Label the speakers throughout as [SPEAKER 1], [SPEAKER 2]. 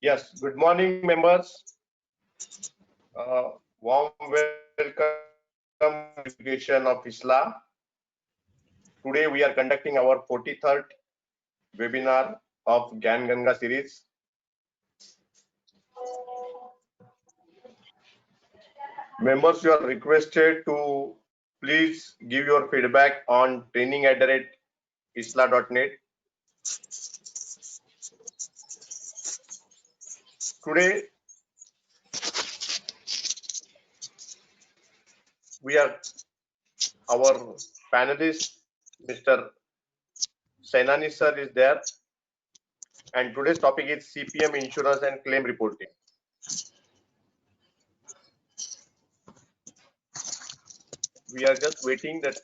[SPEAKER 1] Yes, good morning, members. Warm welcome to education of ISLA. Today we are conducting our 43rd webinar of Gyan Ganga series. Members, you are requested to please give your feedback on training@isla.net. Today our panelist, Mr. Sainani sir is there, and today's topic is CPM insurance and claim reporting. We are just waiting that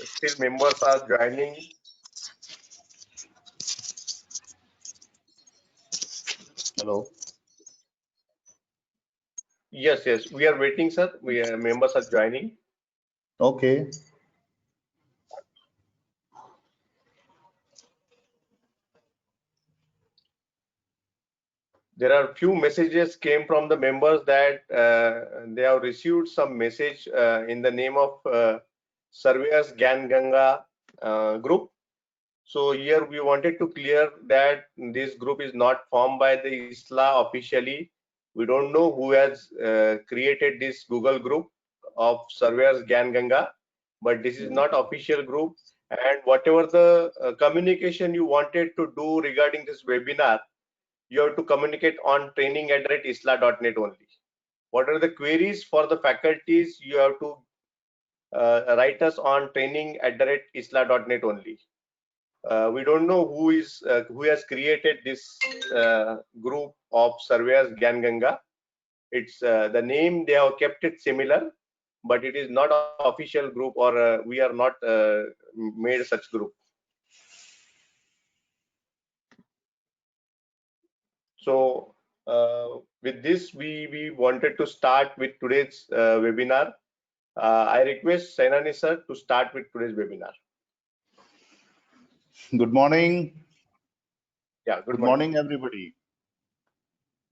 [SPEAKER 1] still members are joining.
[SPEAKER 2] Hello.
[SPEAKER 1] Yes, we are waiting, sir. Members are joining.
[SPEAKER 2] Okay.
[SPEAKER 1] There are few messages came from the members that they have received some message in the name of Surveyors Gyan Ganga group. So here we wanted to clear that this group is not formed by the ISLA officially. We don't know who has created this Google group of Surveyors Gyan Ganga, but this is not official group. And whatever the communication you wanted to do regarding this webinar, you have to communicate on training@isla.net only. What are the queries for the faculties? You have to write us on training@isla.net only. We don't know who has created this group of surveyors Gyan Ganga. It's the name they have kept it similar, but it is not official group, or we are not made such group. So with this, we wanted to start with today's webinar. I request Sainani sir to start with today's webinar.
[SPEAKER 2] Good morning.
[SPEAKER 1] Yeah,
[SPEAKER 2] good morning everybody.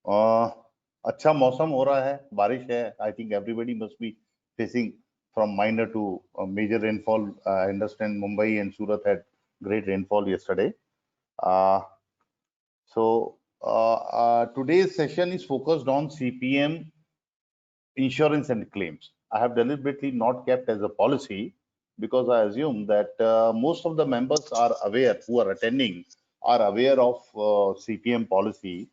[SPEAKER 2] अच्छा मौसम हो रहा है, बारिश है. I think everybody must be facing from minor to major rainfall. I understand Mumbai and Surat had great rainfall yesterday. So today's session is focused on CPM insurance and claims. I have deliberately not kept as a policy because I assume that most of the members are aware, who are attending, are aware of CPM policy.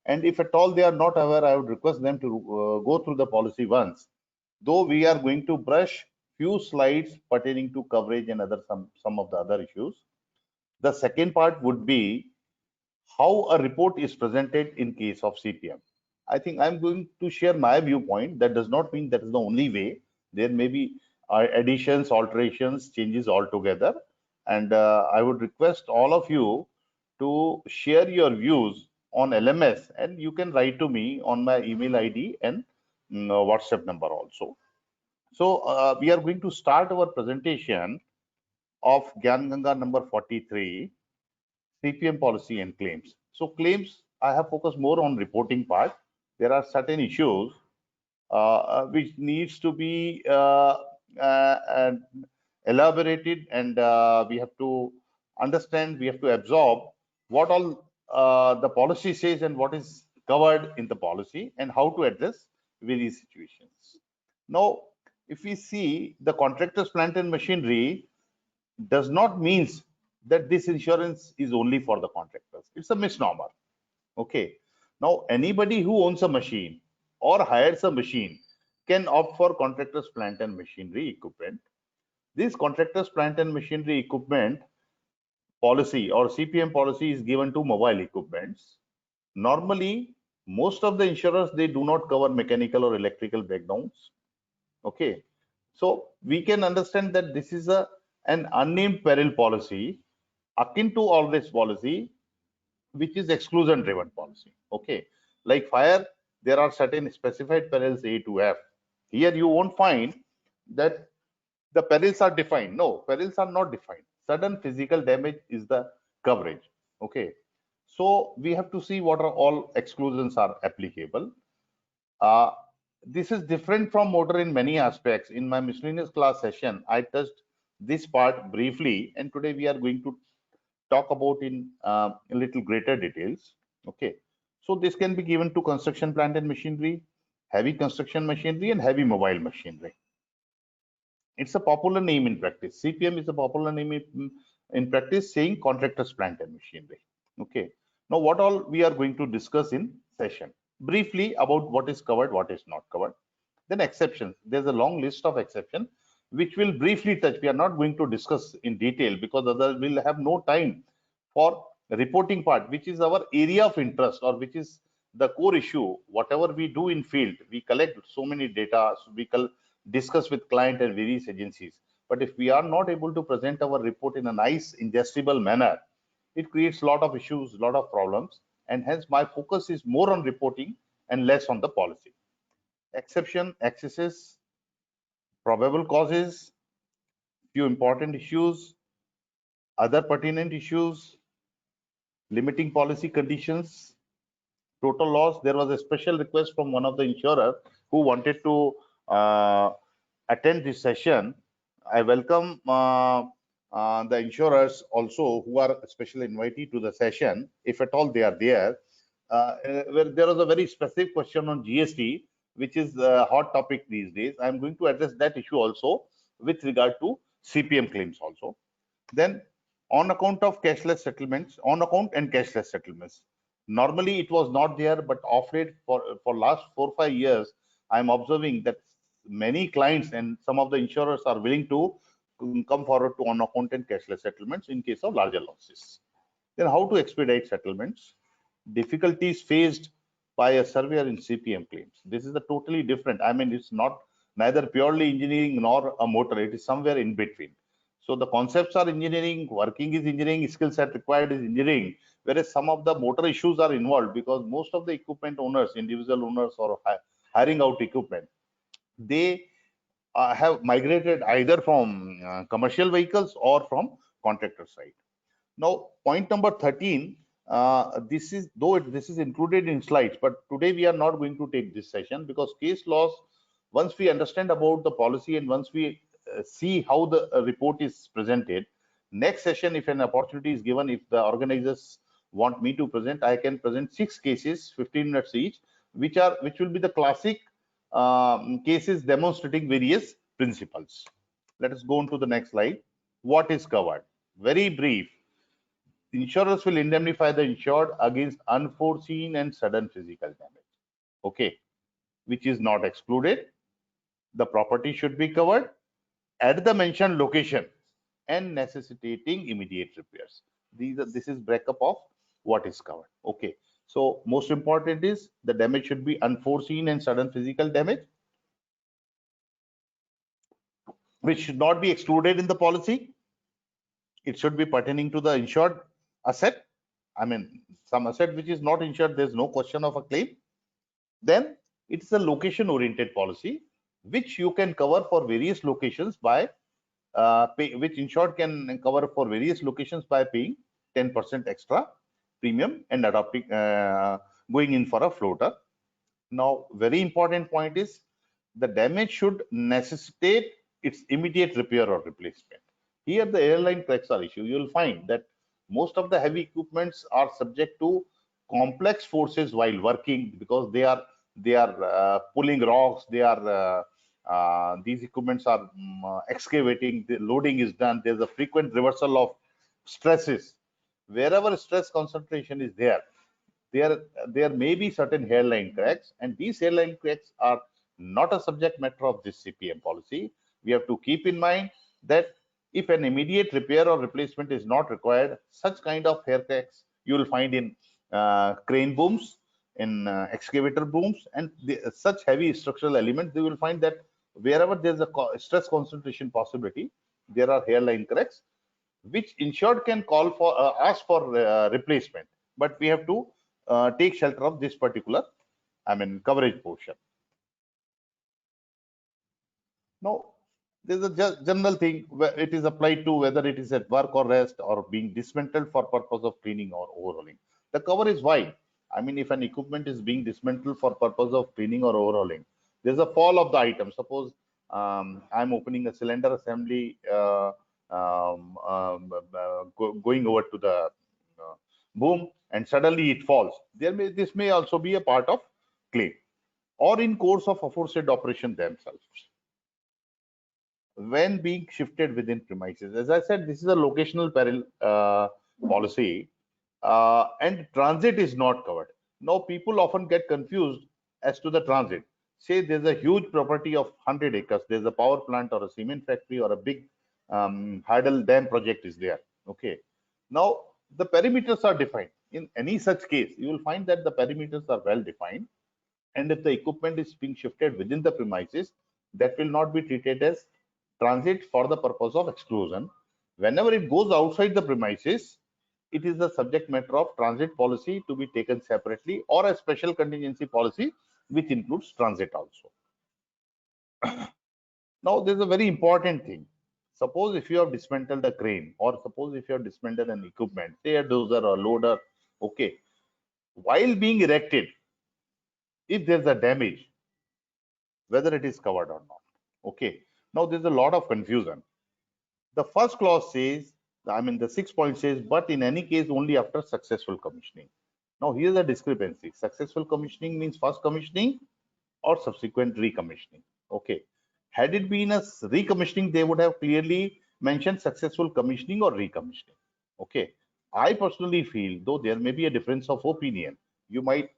[SPEAKER 2] And if at all they are not aware, I would request them to go through the policy once. Though we are going to brush few slides pertaining to coverage and some of the other issues. The second part would be how a report is presented in case of CPM. I think I'm going to share my viewpoint. That does not mean that is the only way. There may be additions, alterations, changes altogether. And I would request all of you to share your views on LMS, and you can write to me on my email ID and WhatsApp number also. So we are going to start our presentation of Gyan Ganga number 43, CPM policy and claims. So claims, I have focused more on reporting part. There are certain issues which needs to be elaborated, and we have to understand, we have to absorb what all the policy says and what is covered in the policy and how to address various situations. Now, if we see the contractors, plant and machinery does not mean that this insurance is only for the contractors. It's a misnomer. Okay. Now, anybody who owns a machine or hires a machine can opt for contractors, plant and machinery equipment. This contractors, plant and machinery equipment policy or CPM policy is given to mobile equipments. Normally, most of the insurers, they do not cover mechanical or electrical breakdowns. Okay. So we can understand that this is an unnamed peril policy akin to all risk policy, which is exclusion driven policy. Okay, like fire, there are certain specified perils A to F. Here you won't find that the perils are defined. No, perils are not defined. Sudden physical damage is the coverage. Okay, So we have to see what are all exclusions are applicable. Uh, this is different from motor in many aspects. In my miscellaneous class session, I touched this part briefly, and today we are going to talk about in a little greater details. Okay, so this can be given to construction plant and machinery, heavy construction machinery, and heavy mobile machinery. It's a popular name in practice. CPM is a popular name in practice, saying contractors plant and machinery. Okay, now what all we are going to discuss in session briefly about what is covered, what is not covered. Then exceptions. There's a long list of exceptions which we'll briefly touch. We are not going to discuss in detail because others will have no time for reporting part, which is our area of interest or which is the core issue. Whatever we do in field, we collect so many data, so we discuss with client and various agencies. But if we are not able to present our report in a nice, ingestible manner, it creates a lot of issues, a lot of problems. And hence my focus is more on reporting and less on the policy. Exception, excesses, probable causes, few important issues, other pertinent issues, limiting policy conditions, total loss. There was a special request from one of the insurer who wanted to attend this session. I welcome the insurers also who are special invitee to the session, if at all they are there. Where there was a very specific question on GST, which is a hot topic these days. I'm going to address that issue also with regard to CPM claims also. Then on account of cashless settlements, on account and cashless settlements. Normally it was not there, but of late for last 4-5 years, I'm observing that many clients and some of the insurers are willing to come forward to on account and cashless settlements in case of larger losses. Then how to expedite settlements? Difficulties faced by a surveyor in CPM claims. This is a totally different. I mean, it's not neither purely engineering nor a motor. It is somewhere in between. So the concepts are engineering, working is engineering, skill set required is engineering, whereas some of the motor issues are involved because most of the equipment owners, individual owners or hiring out equipment, they have migrated either from commercial vehicles or from contractor side. Now, point number 13, this is though this is included in slides, but today we are not going to take this session because case laws, once we understand about the policy and once we see how the report is presented, next session, if an opportunity is given, if the organizers want me to present, I can present 6 cases, 15 minutes each, which will be the classic cases demonstrating various principles. Let us go on to the next slide. What is covered? Very brief. Insurers will indemnify the insured against unforeseen and sudden physical damage. Okay, which is not excluded. The property should be covered at the mentioned location and necessitating immediate repairs. This is breakup of what is covered. Okay, so most important is the damage should be unforeseen and sudden physical damage, which should not be excluded in the policy. It should be pertaining to the insured asset. I mean, some asset which is not insured, there's no question of a claim. Then it's a location oriented policy, which you can cover for various locations by which insured can cover for various locations by paying 10% extra premium and adopting going in for a floater. Now, very important point is the damage should necessitate its immediate repair or replacement. Here, the airline cracks are issue. You will find that most of the heavy equipments are subject to complex forces while working because they are pulling rocks. These equipments are excavating. The loading is done. There's a frequent reversal of stresses. Wherever stress concentration is there may be certain hairline cracks, and these hairline cracks are not a subject matter of this CPM policy. We have to keep in mind that if an immediate repair or replacement is not required, such kind of hair cracks you will find in crane booms, in excavator booms, and such heavy structural elements. You will find that wherever there's a stress concentration possibility, there are hairline cracks, which insured can call for ask for replacement, but we have to take shelter of this particular, I mean, coverage portion. Now, there's a general thing where it is applied to whether it is at work or rest or being dismantled for purpose of cleaning or overhauling. the cover is wide. I mean, if an equipment is being dismantled for purpose of cleaning or overhauling, there's a fall of the item. Suppose I'm opening a cylinder assembly, going over to the boom, and suddenly it falls. This may also be a part of claim, or in course of aforesaid operation themselves, when being shifted within premises. As I said, this is a locational peril policy, and transit is not covered. Now, people often get confused as to the transit. Say there's a huge property of 100 acres, there's a power plant or a cement factory or a big hydel dam project is there. Okay. Now, the perimeters are defined. In any such case, you will find that the perimeters are well defined. And if the equipment is being shifted within the premises, that will not be treated as transit for the purpose of exclusion. Whenever it goes outside the premises, it is the subject matter of transit policy to be taken separately, or a special contingency policy which includes transit also. Now, there's a very important thing. Suppose if you have dismantled a crane, or suppose if you have dismantled an equipment, say a dozer or loader, okay, while being erected, if there's a damage, whether it is covered or not. Okay. Now there's a lot of confusion. The first clause says, I mean, the 6th point says, but in any case, only after successful commissioning. Now here's a discrepancy. Successful commissioning means first commissioning or subsequent recommissioning. Okay. Had it been a recommissioning, they would have clearly mentioned successful commissioning or recommissioning. Okay. I personally feel, though there may be a difference of opinion, you might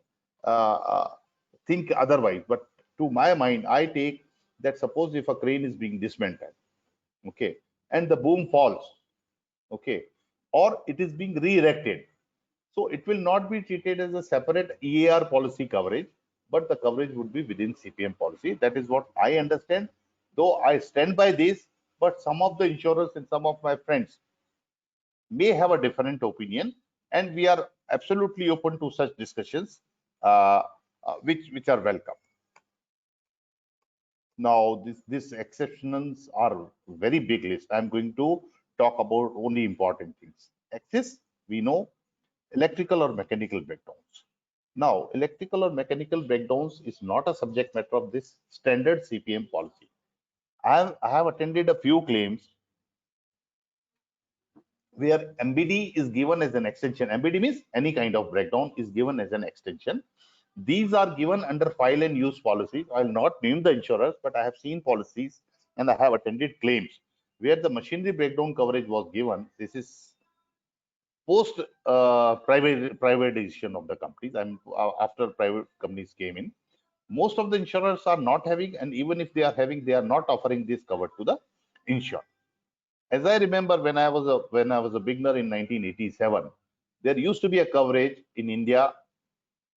[SPEAKER 2] think otherwise, but to my mind, I take that suppose if a crane is being dismantled, okay, and the boom falls, okay, or it is being re-erected, so it will not be treated as a separate EAR policy coverage, but the coverage would be within CPM policy. That is what I understand, though I stand by this, but some of the insurers and some of my friends may have a different opinion, and we are absolutely open to such discussions, which are welcome. Now, these exceptions are very big list. I'm going to talk about only important things. Axis, we know, electrical or mechanical breakdowns. Now, electrical or mechanical breakdowns is not a subject matter of this standard CPM policy. I have attended a few claims where MBD is given as an extension. MBD means any kind of breakdown is given as an extension. These are given under file and use policy. I'll not name the insurers, but I have seen policies and I have attended claims where the machinery breakdown coverage was given. This is post privatization of the companies, and after private companies came in. Most of the insurers are not having, and even if they are having, they are not offering this cover to the insured. As I remember, when I was a beginner in 1987, there used to be a coverage in India,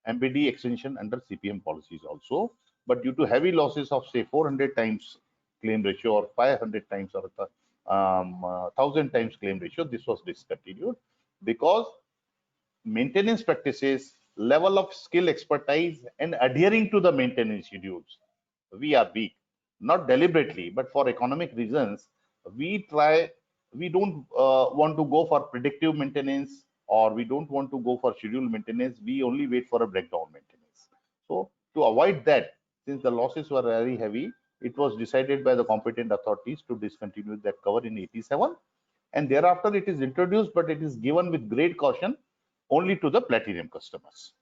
[SPEAKER 2] MBD extension under CPM policies also, but due to heavy losses of say 400 times claim ratio or 500 times or 1000 times claim ratio, this was discontinued because maintenance practices, level of skill expertise, and adhering to the maintenance schedules, we are weak. Not deliberately, but for economic reasons, we don't want to go for predictive maintenance, or we don't want to go for scheduled maintenance. We only wait for a breakdown maintenance. So to avoid that, since the losses were very heavy, it was decided by the competent authorities to discontinue that cover in 87. And thereafter it is introduced, but it is given with great caution only to the platinum customers.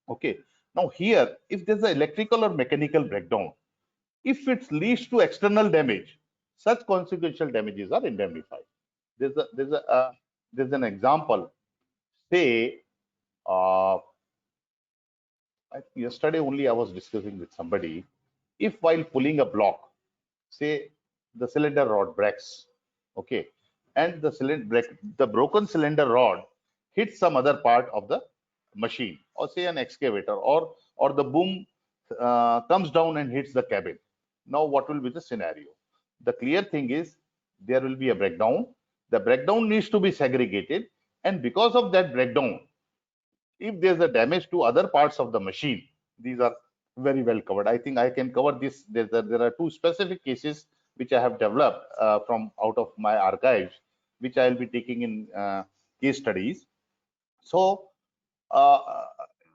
[SPEAKER 2] Okay. Now here, if there's an electrical or mechanical breakdown, if it leads to external damage, such consequential damages are indemnified. There's an example. Say, yesterday only I was discussing with somebody. If while pulling a block, say the cylinder rod breaks, okay, and the broken cylinder rod hits some other part of the machine, or say an excavator, or the boom comes down and hits the cabin. Now, what will be the scenario? The clear thing is there will be a breakdown. The breakdown needs to be segregated, and because of that breakdown, if there's a damage to other parts of the machine, these are very well covered. I think I can cover this. There are two specific cases which I have developed from out of my archives, which I will be taking in case studies. So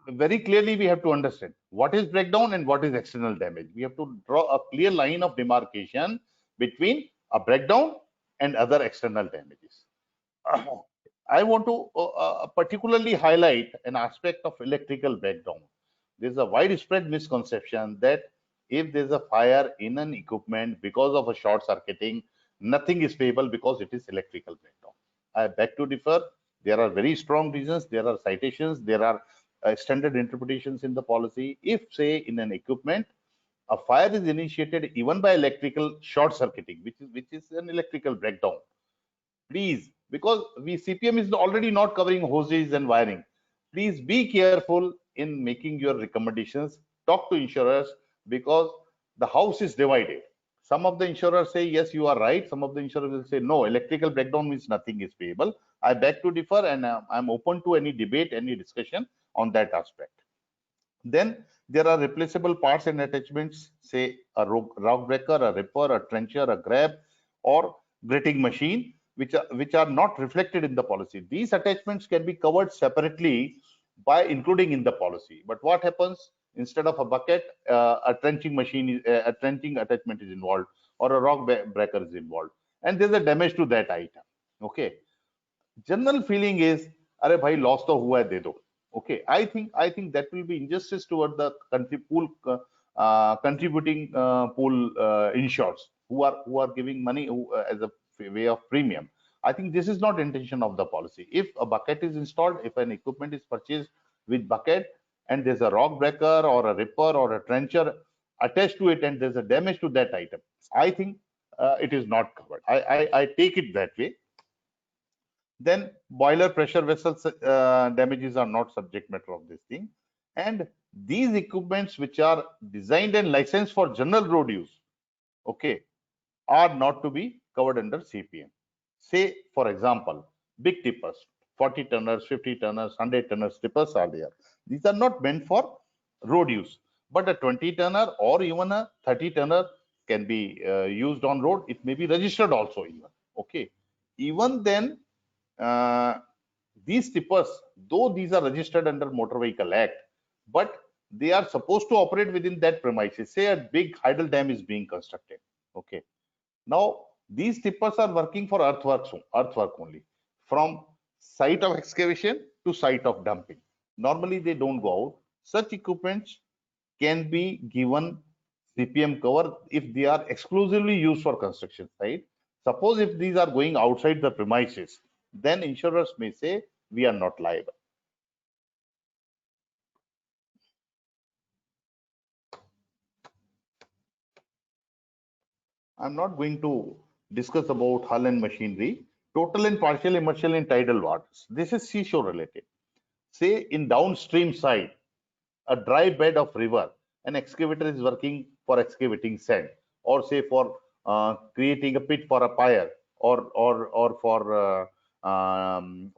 [SPEAKER 2] very clearly we have to understand what is breakdown and what is external damage. We have to draw a clear line of demarcation between a breakdown and other external damages. I want to particularly highlight an aspect of electrical breakdown. There's a widespread misconception that if there's a fire in an equipment because of a short circuiting, nothing is payable because it is electrical breakdown. I beg to differ. There are very strong reasons. There are citations. There are standard interpretations in the policy. If, say, in an equipment, a fire is initiated even by electrical short circuiting, which is an electrical breakdown, please, because we CPM is already not covering hoses and wiring. Please be careful in making your recommendations. Talk to insurers because the house is divided. Some of the insurers say, yes, you are right. Some of the insurers will say, no, electrical breakdown means nothing is payable. I beg to differ, and I'm open to any debate, any discussion on that aspect. Then there are replaceable parts and attachments, say a rock breaker, a ripper, a trencher, a grab, or gritting machine, which are not reflected in the policy. These attachments can be covered separately by including in the policy. But what happens instead of a bucket, a trenching machine, a trenching attachment is involved, or a rock breaker is involved, and there's a damage to that item. Okay, general feeling is अरे भाई loss तो हुआ है दे दो okay I think that will be injustice toward the country pool contributing pool insurers who are giving money as a way of premium. I think this is not intention of the policy. If a bucket is installed, if an equipment is purchased with bucket and there's a rock breaker or a ripper or a trencher attached to it and there's a damage to that item, I think it is not covered. I take it that way. Then boiler pressure vessels damages are not subject matter of this thing. And these equipments which are designed and licensed for general road use, okay, are not to be covered under CPM. Say, for example, big tippers, 40 tonners, 50 tonners, 100 tonners tippers are there. These are not meant for road use, but a 20 tonner or even a 30 tonner can be used on road. It may be registered also even, okay. Even then, uh, these tippers, though these are registered under Motor Vehicle Act, but they are supposed to operate within that premises. Say a big hydel dam is being constructed. Okay. Now these tippers are working for earthwork only, from site of excavation to site of dumping. Normally they don't go out. Such equipments can be given CPM cover if they are exclusively used for construction site. Suppose if these are going outside the premises, then insurers may say we are not liable. I'm not going to discuss about hull and machinery. Total and partial immersion in tidal waters. This is seashore related. Say in downstream side, a dry bed of river, an excavator is working for excavating sand, or say for creating a pit for a pier, or for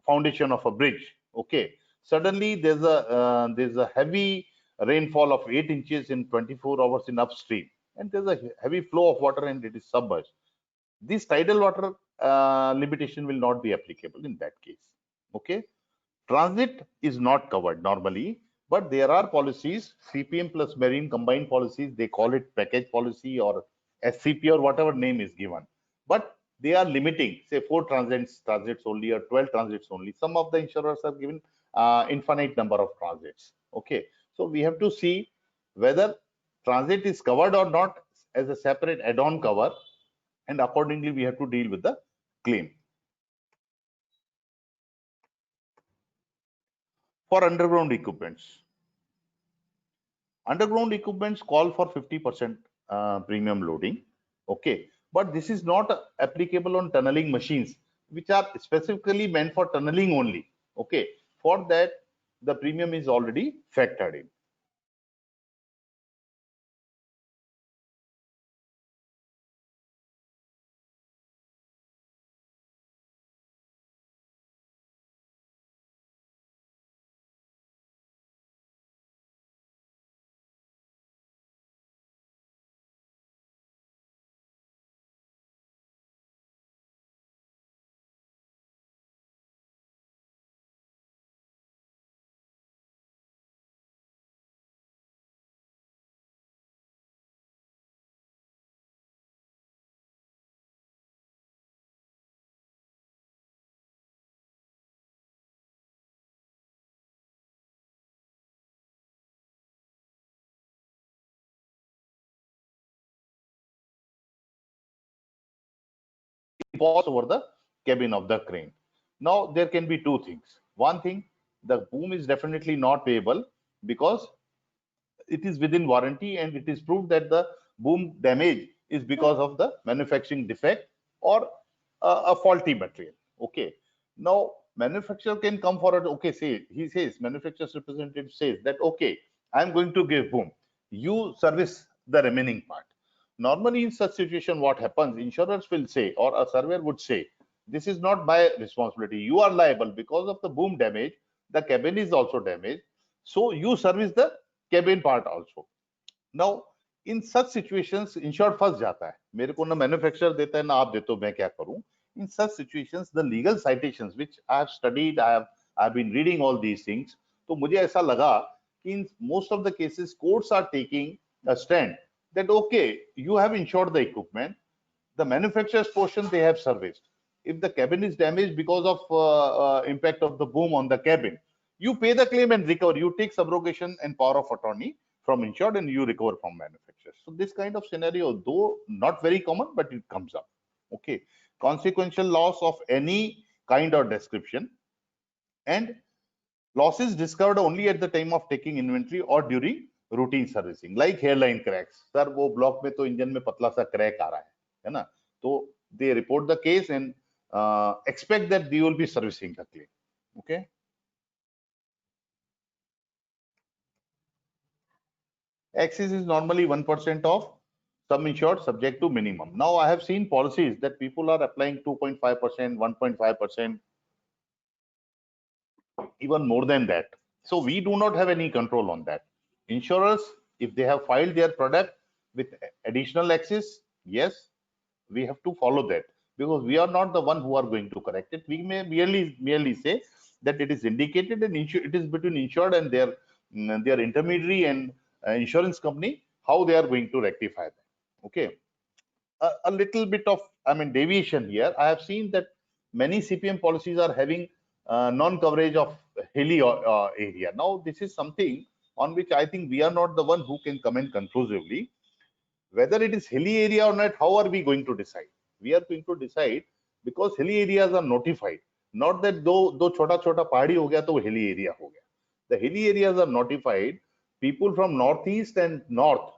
[SPEAKER 2] foundation of a bridge. Okay, suddenly there's a heavy rainfall of 8 inches in 24 hours in upstream, and there's a heavy flow of water and it is submerged. This tidal water limitation will not be applicable in that case. Okay, transit is not covered normally, but there are policies, CPM plus marine combined policies, they call it package policy or SCP or whatever name is given. But they are limiting, say 4 transits only or 12 transits only. Some of the insurers have given infinite number of transits. Okay, so we have to see whether transit is covered or not as a separate add-on cover, and accordingly we have to deal with the claim. For underground equipments, underground equipments call for 50% premium loading. Okay, but this is not applicable on tunneling machines, which are specifically meant for tunneling only. Okay, for that the premium is already factored in. falls over the cabin of the crane. Now there can be two things. One thing, the boom is definitely not payable because it is within warranty and it is proved that the boom damage is because of the manufacturing defect or a faulty material. Okay. Now manufacturer can come forward. Okay, say he says, manufacturer's representative says that okay, I'm going to give boom. You service the remaining part. Normally in such situation, what happens? Insurers will say, or a surveyor would say, this is not my responsibility. You are liable because of the boom damage. The cabin is also damaged. So you service the cabin part also. Now in such situations insured फंस जाता है, मेरे को ना manufacturer देता है ना आप देते हो, मैं क्या करूं? In such situations the legal citations which I have studied, I've been reading all these things, तो मुझे ऐसा लगा कि in most of the cases courts are taking a stand that okay, you have insured the equipment, the manufacturer's portion they have serviced. If the cabin is damaged because of impact of the boom on the cabin, you pay the claim and recover. You take subrogation and power of attorney from insured and you recover from manufacturer. So this kind of scenario, though not very common, but it comes up. Okay. Consequential loss of any kind or description, and losses discovered only at the time of taking inventory or during routine servicing, like hairline cracks. Sir, वो block में तो engine में पतला सा crack आ रहा है ना? तो they report the case and expect that they will be servicing the claim. Okay. Excess is normally 1% of sum insured subject to minimum. Now I have seen policies that people are applying 2.5%, 1.5%, even more than that. So we do not have any control on that. Insurers, if they have filed their product with additional excess, yes, we have to follow that because we are not the one who are going to correct it. We may merely say that it is indicated and it is between insured and their intermediary and insurance company how they are going to rectify that. Okay, a little bit of deviation here. I have seen that many CPM policies are having non-coverage of hilly area. Now this is something on which I think we are not the one who can comment conclusively. Whether it is hilly area or not, how are we going to decide? We are going to decide because hilly areas are notified. Not that दो छोटा पहाड़ी हो गया तो hilly area हो गया. The hilly areas are notified. People from northeast and north,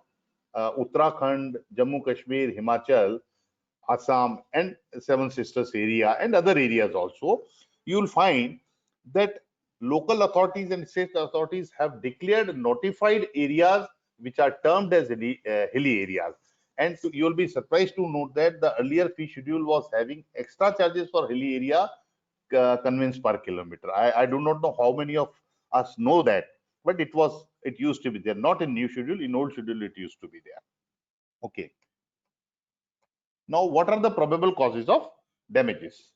[SPEAKER 2] Uttarakhand, Jammu Kashmir, Himachal, Assam, and Seven Sisters area and other areas also, you will find that local authorities and state authorities have declared notified areas which are termed as hilly areas. And so you will be surprised to note that the earlier fee schedule was having extra charges for hilly area conveyance per kilometer. I do not know how many of us know that, but it used to be there. Not in new schedule, in old schedule it used to be there. Okay. Now, what are the probable causes of damages?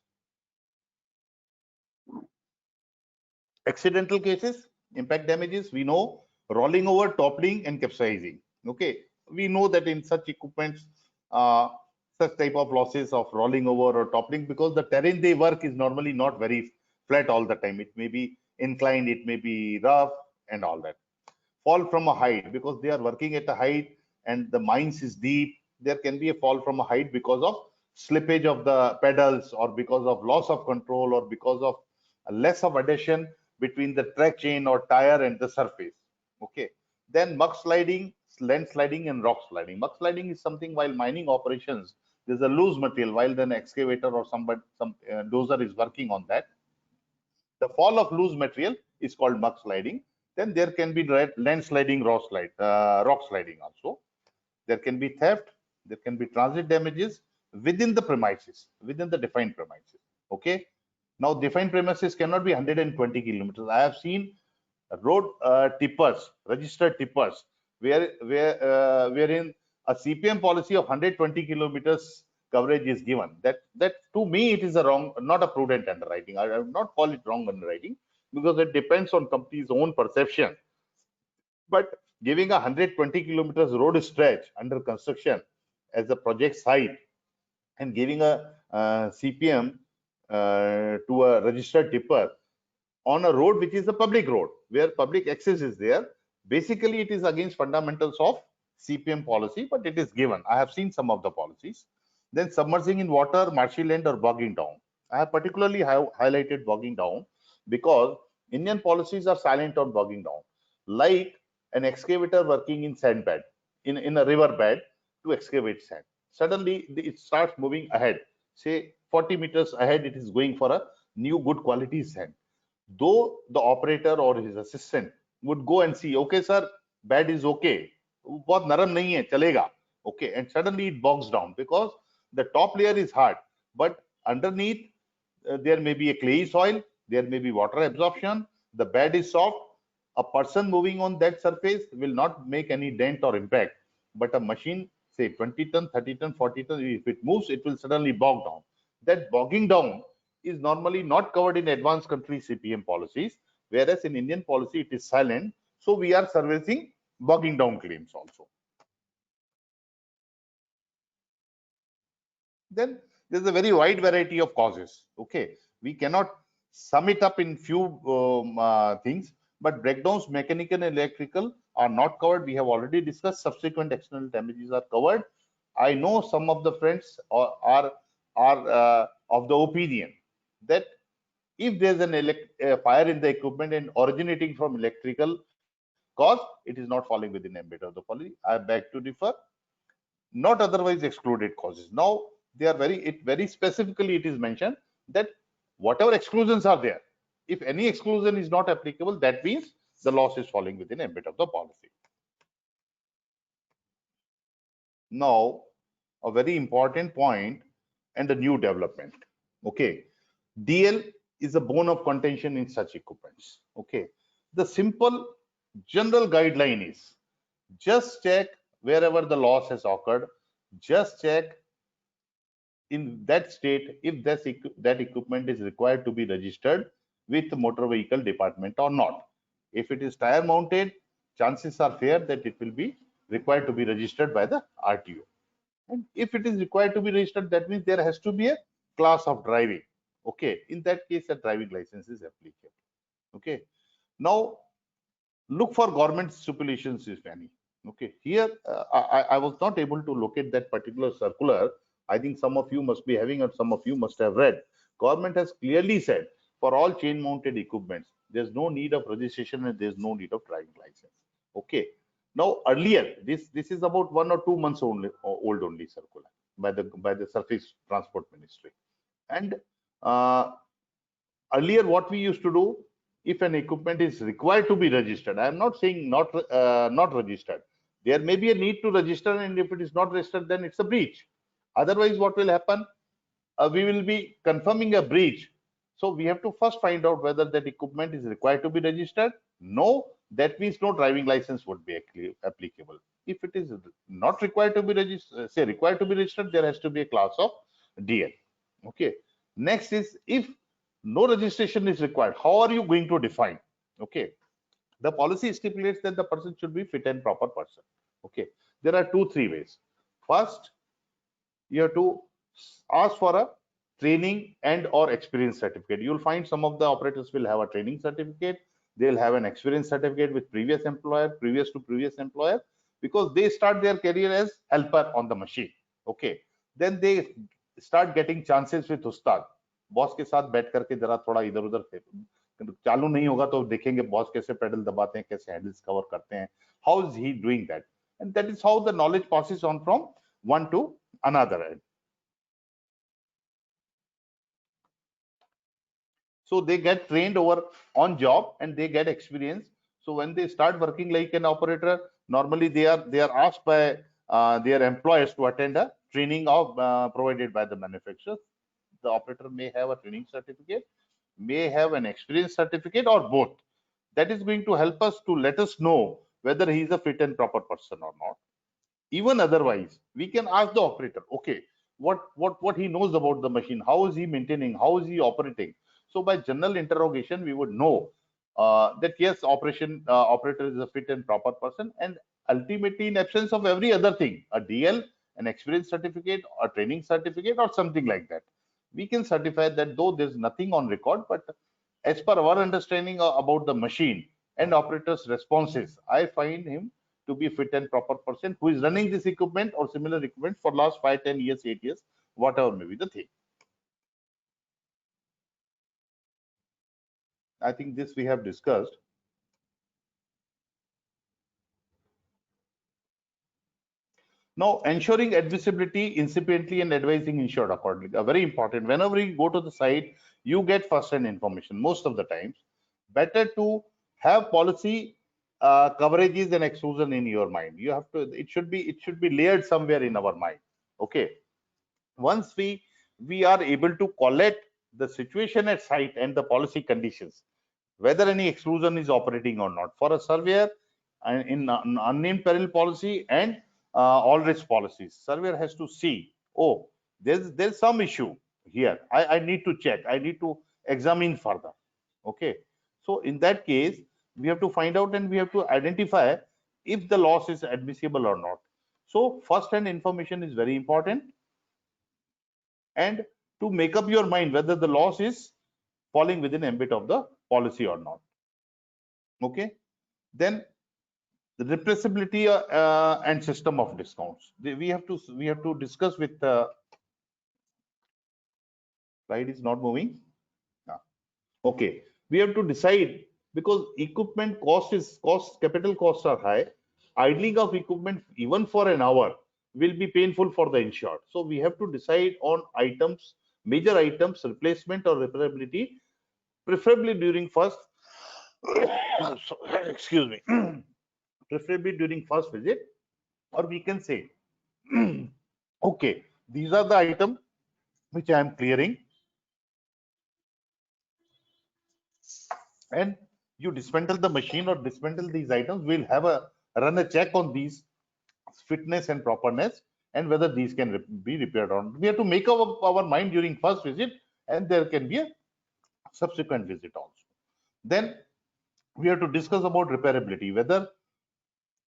[SPEAKER 2] Accidental cases, impact damages, we know rolling over, toppling, and capsizing. Okay, we know that in such equipments, such type of losses of rolling over or toppling, because the terrain they work is normally not very flat all the time. It may be inclined, it may be rough, and all that. Fall from a height, because they are working at a height and the mines is deep. There can be a fall from a height because of slippage of the pedals or because of loss of control or because of less of adhesion between the track chain or tire and the surface. Okay. Then muck sliding, landsliding, and rock sliding. Muck sliding is something while mining operations, there's a loose material while then excavator or some dozer is working on that. The fall of loose material is called muck sliding. Then there can be landsliding, rock sliding also. There can be theft. There can be transit damages within the premises, within the defined premises. Okay. Now, defined premises cannot be 120 kilometers. I have seen road tippers, registered tippers, wherein a CPM policy of 120 kilometers coverage is given. That to me it is a wrong, not a prudent underwriting. I would not call it wrong underwriting because it depends on company's own perception. But giving a 120 kilometers road stretch under construction as a project site and giving a CPM to a registered tipper on a road which is a public road where public access is there, basically it is against fundamentals of CPM policy, but it is given. I have seen some of the policies. Then submerging in water, marshy land, or bogging down. I have particularly highlighted bogging down because Indian policies are silent on bogging down. Like an excavator working in sand bed, in a river bed to excavate sand. Suddenly it starts moving ahead. Say 40 meters ahead, it is going for a new good quality sand. Though the operator or his assistant would go and see, okay, sir, bed is okay, बहुत नरम नहीं है, चलेगा, okay, and suddenly it bogs down because the top layer is hard, but underneath there may be a clayey soil, there may be water absorption, the bed is soft. A person moving on that surface will not make any dent or impact, but a machine, say 20 ton, 30 ton, 40 ton, if it moves, it will suddenly bog down. That bogging down is normally not covered in advanced country CPM policies, whereas in Indian policy it is silent. So we are servicing bogging down claims also. Then there's a very wide variety of causes. Okay, we cannot sum it up in few things, but breakdowns, mechanical and electrical, are not covered. We have already discussed. Subsequent external damages are covered. I know some of the friends are of the opinion that if there's a fire in the equipment and originating from electrical cause, it is not falling within ambit of the policy. I beg to differ. Not otherwise excluded causes. Now they are very specifically it is mentioned that whatever exclusions are there, if any exclusion is not applicable, that means the loss is falling within ambit of the policy. Now, a very important point and a new development. Okay, DL is a bone of contention in such equipments. Okay, the simple general guideline is just check wherever the loss has occurred, just check in that state if that equipment is required to be registered with the motor vehicle department or not. If it is tire mounted, chances are fair that it will be required to be registered by the RTO. And if it is required to be registered, that means there has to be a class of driving. Okay, in that case, a driving license is applicable. Okay, now look for government stipulations, if any. Okay, here I was not able to locate that particular circular. I think some of you must be having, or some of you must have read. Government has clearly said for all chain mounted equipments, there's no need of registration and there's no need of driving license. Okay, now earlier this is about 1 or 2 months only old only circular by the Surface Transport Ministry. And earlier what we used to do, if an equipment is required to be registered, I am not saying not registered, there may be a need to register, and if it is not registered, then it's a breach. Otherwise, what will happen? We will be confirming a breach. So we have to first find out whether that equipment is required to be registered. No, that means no driving license would be applicable. If it is not required to be registered, say required to be registered, there has to be a class of DL. Okay. Next is, if no registration is required, how are you going to define? Okay, the policy stipulates that the person should be fit and proper person. Okay, there are 2-3 ways. First, you have to ask for a training and or experience certificate. You'll find some of the operators will have a training certificate, they'll have an experience certificate with previous employer, previous to previous employer, because they start their career as helper on the machine. Okay, then they start getting chances with ustad. Boss के साथ बैठ करके जरा थोड़ा इधर उधर चालू नहीं होगा तो देखेंगे बॉस कैसे पेडल दबाते हैं, कैसे हैंडल्स कवर करते हैं, how is he doing that, and that is how the knowledge passes on from one to another end. So they get trained over on job and they get experience. So when they start working like an operator, normally they are asked by their employers to attend a training of provided by the manufacturers. The operator may have a training certificate, may have an experience certificate, or both. That is going to help us to let us know whether he is a fit and proper person or not. Even otherwise, we can ask the operator, okay, what he knows about the machine, how is he maintaining, how is he operating. So by general interrogation, we would know that yes, operator is a fit and proper person, and ultimately, in absence of every other thing, a DL, an experience certificate, a training certificate, or something like that, we can certify that though there's nothing on record, but as per our understanding about the machine and operator's responses, I find him to be fit and proper person who is running this equipment or similar equipment for last 5, 10 years, 8 years, whatever may be the thing. I think this we have discussed. Now, ensuring admissibility incipiently and advising insured accordingly are very important. Whenever you go to the site, you get first-hand information most of the times. Better to have policy coverages and exclusion in your mind. You have to. It should be layered somewhere in our mind. Okay. Once we are able to collect the situation at site and the policy conditions, whether any exclusion is operating or not, for a surveyor in unnamed peril policy and all risk policies, surveyor has to see, oh, there's some issue here. I need to check. I need to examine further. Okay. So in that case, we have to find out and we have to identify if the loss is admissible or not. So first-hand information is very important, and to make up your mind whether the loss is falling within ambit of the policy or not. Okay. Then the repressibility and system of discounts. We have to discuss with slide is not moving. Okay. We have to decide, because equipment capital costs are high. Idling of equipment even for an hour will be painful for the insured. So we have to decide on items, major items, replacement or repairability, preferably during first excuse me, preferably during first visit, or we can say okay, these are the items which I am clearing, and you dismantle the machine or dismantle these items. We'll have a run a check on these fitness and properness and whether these can be repaired or not. We have to make our mind during first visit, and there can be a subsequent visit also. Then we have to discuss about repairability, whether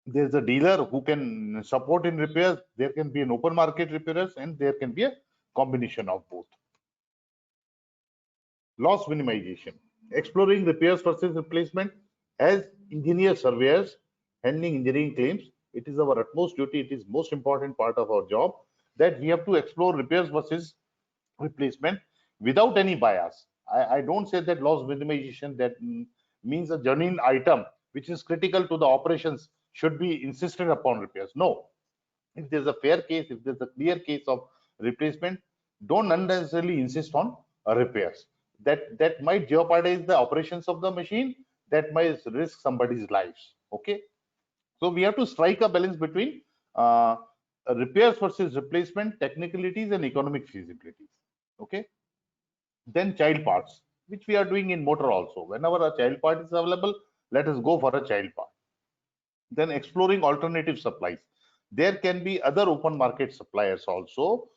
[SPEAKER 2] there's a dealer who can support in repairs, there can be an open market repairers, and there can be a combination of both. Loss minimization, exploring repairs versus replacement. As engineer surveyors handling engineering claims, it is our utmost duty, it is most important part of our job, that we have to explore repairs versus replacement without any bias. I don't say that loss minimization that means a genuine item which is critical to the operations should be insisted upon repairs. No, if there's a fair case, if there's a clear case of replacement, don't unnecessarily insist on repairs. That might jeopardize the operations of the machine, that might risk somebody's lives. Okay, so we have to strike a balance between repairs versus replacement, technicalities and economic feasibilities. Okay, then child parts, which we are doing in motor also. Whenever a child part is available, let us go for a child part. Then exploring alternative supplies. There can be other open market suppliers also,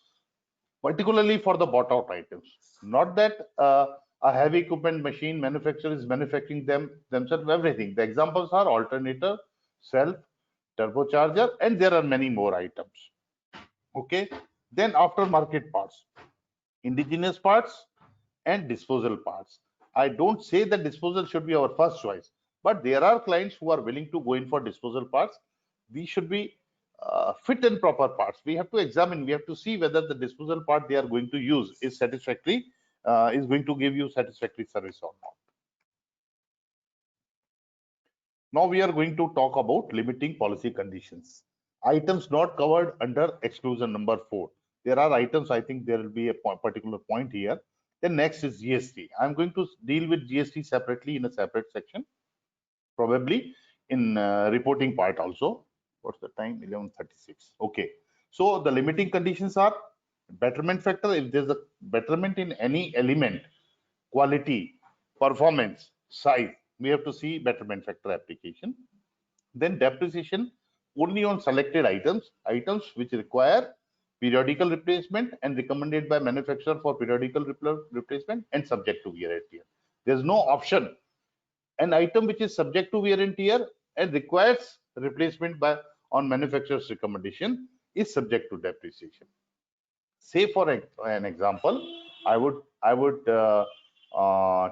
[SPEAKER 2] particularly for the bought out items. Not that a heavy equipment machine manufacturer is manufacturing themselves everything. The examples are alternator, self, turbocharger, and there are many more items. Okay. Then aftermarket parts, indigenous parts and disposal parts. I don't say that disposal should be our first choice, but there are clients who are willing to go in for disposal parts. We should be fit and proper parts. We have to examine, we have to see whether the disposal part they are going to use is satisfactory, is going to give you satisfactory service or not. Now we are going to talk about limiting policy conditions. Items not covered under exclusion number 4. There are items, I think there will be a particular point here. Then next is GST. I'm going to deal with GST separately in a separate section, probably in reporting part also. What's the time? 11:36. Okay. So the limiting conditions are betterment factor. If there's a betterment in any element, quality, performance, size, we have to see betterment factor application. Then depreciation only on selected items which require periodical replacement and recommended by manufacturer for periodical replacement and subject to wear and tear. There's no option. An item which is subject to wear and tear and requires replacement by on manufacturer's recommendation is subject to depreciation. Say for an example, I would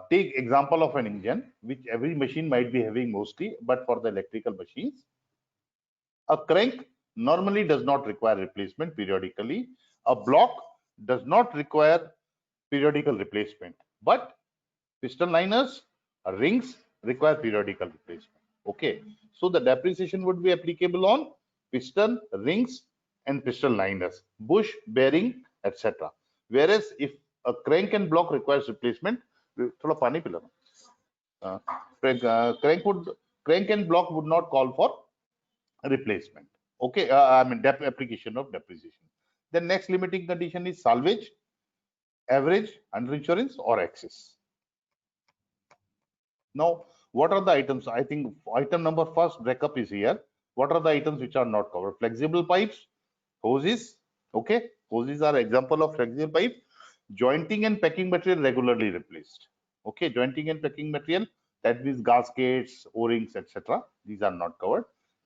[SPEAKER 2] take example of an engine which every machine might be having mostly, but for the electrical machines, a crank normally does not require replacement periodically. A block does not require periodical replacement, but piston liners, rings require periodical replacement. Okay, so the depreciation would be applicable on piston, rings, and piston liners, bush, bearing, etc. Whereas if a crank and block requires replacement, थोड़ा पानी पिला uh, crank and block would not call for replacement. Okay, I mean application of depreciation. The next limiting condition is salvage, average, underinsurance, or excess. Now, what are the items? I think item number first breakup is here. What are the items which are not covered? Flexible pipes, hoses. Okay, hoses are example of flexible pipe. Jointing and packing material regularly replaced. Okay, jointing and packing material, that means gaskets, O-rings, etc. These are not covered.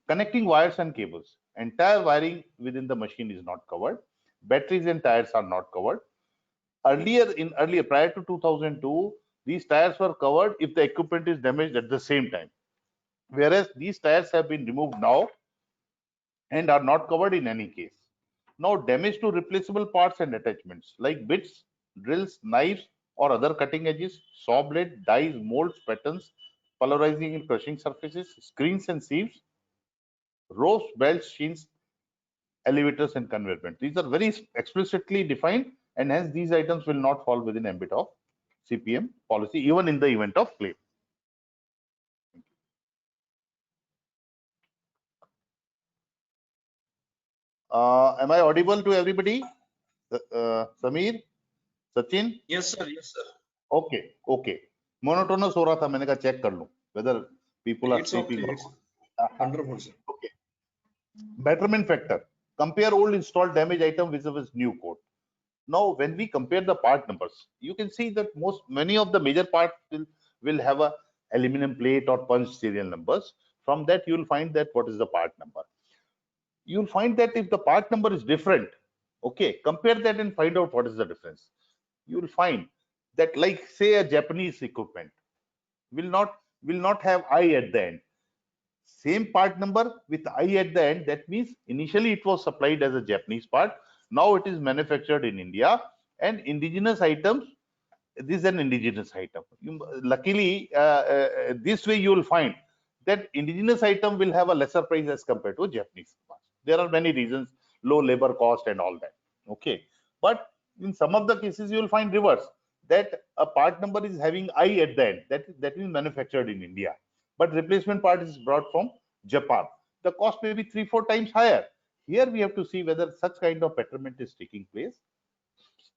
[SPEAKER 2] Connecting wires and cables. Entire wiring within the machine is not covered. Batteries and tires are not covered. Earlier prior to 2002, these tires were covered if the equipment is damaged at the same time, whereas these tires have been removed now and are not covered in any case. Now, damage to replaceable parts and attachments like bits, drills, knives, or other cutting edges, saw blade, dies, molds, patterns, polarizing and crushing surfaces, screens and sieves, ropes, belts, chains, elevators, and conveyor belts. These are very explicitly defined, and hence these items will not fall within ambit of CPM policy, even in the event of claim. Am I audible to everybody? Sameer, Sachin?
[SPEAKER 3] Yes, sir. Yes, sir.
[SPEAKER 2] Okay, okay. Monotonous हो रहा था, मैंने कहा check कर लूं whether people are
[SPEAKER 3] It's
[SPEAKER 2] sleeping
[SPEAKER 3] okay.
[SPEAKER 2] or
[SPEAKER 3] It's
[SPEAKER 2] not.
[SPEAKER 3] 100%.
[SPEAKER 2] Okay. Betterment factor. Compare old installed damaged item with new code. Now, when we compare the part numbers, you can see that many of the major parts will have a aluminum plate or punch serial numbers. From that, you will find that what is the part number. You'll find that if the part number is different, okay, compare that and find out what is the difference. You will find that, like say a Japanese equipment will not have I at the end. Same part number with I at the end. That means initially it was supplied as a Japanese part. Now it is manufactured in India, and indigenous items. This is an indigenous item. Luckily, this way you will find that indigenous item will have a lesser price as compared to Japanese parts. There are many reasons, low labor cost and all that. Okay, but in some of the cases you will find reverse, that a part number is having I at the end. That is manufactured in India, but replacement part is brought from Japan. The cost may be 3-4 times higher. Here we have to see whether such kind of betterment is taking place.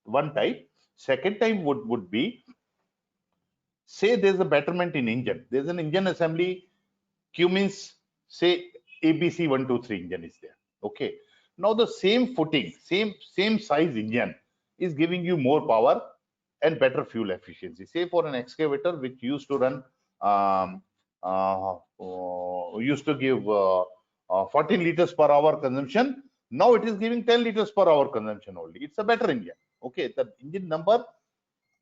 [SPEAKER 2] One type. Second type would be, say there's a betterment in engine. There's an engine assembly. Cummins, say ABC 123 engine is there. Okay. Now the same footing, same size engine is giving you more power and better fuel efficiency. Say for an excavator which used to run, used to give 14 liters per hour consumption. Now it is giving 10 liters per hour consumption only. It's a better engine. Okay, the engine number,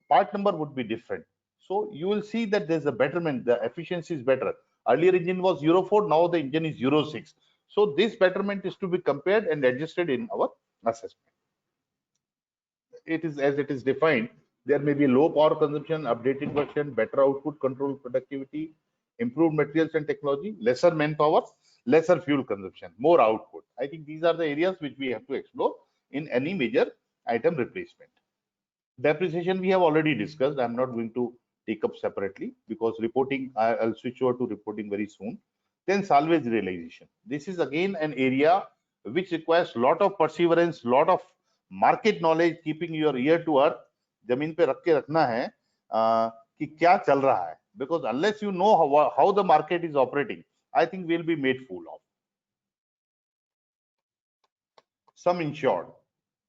[SPEAKER 2] part number would be different. So you will see that there's a betterment. The efficiency is better. Earlier engine was Euro 4, now the engine is Euro 6. So this betterment is to be compared and adjusted in our assessment. It is as it is defined. There may be low power consumption, updated version, better output control productivity, improved materials and technology, lesser manpower, lesser fuel consumption, more output. I think these are the areas which we have to explore in any major item replacement. Depreciation we have already discussed. I'm not going to take up separately because reporting, I'll switch over to reporting very soon. Then salvage realization. This is again an area which requires lot of perseverance, lot of market knowledge, keeping your ear to earth. जमीन पे रख के रखना है कि क्या चल रहा है, because unless you know how the market is operating, I think we'll be made fool of. Sum insured,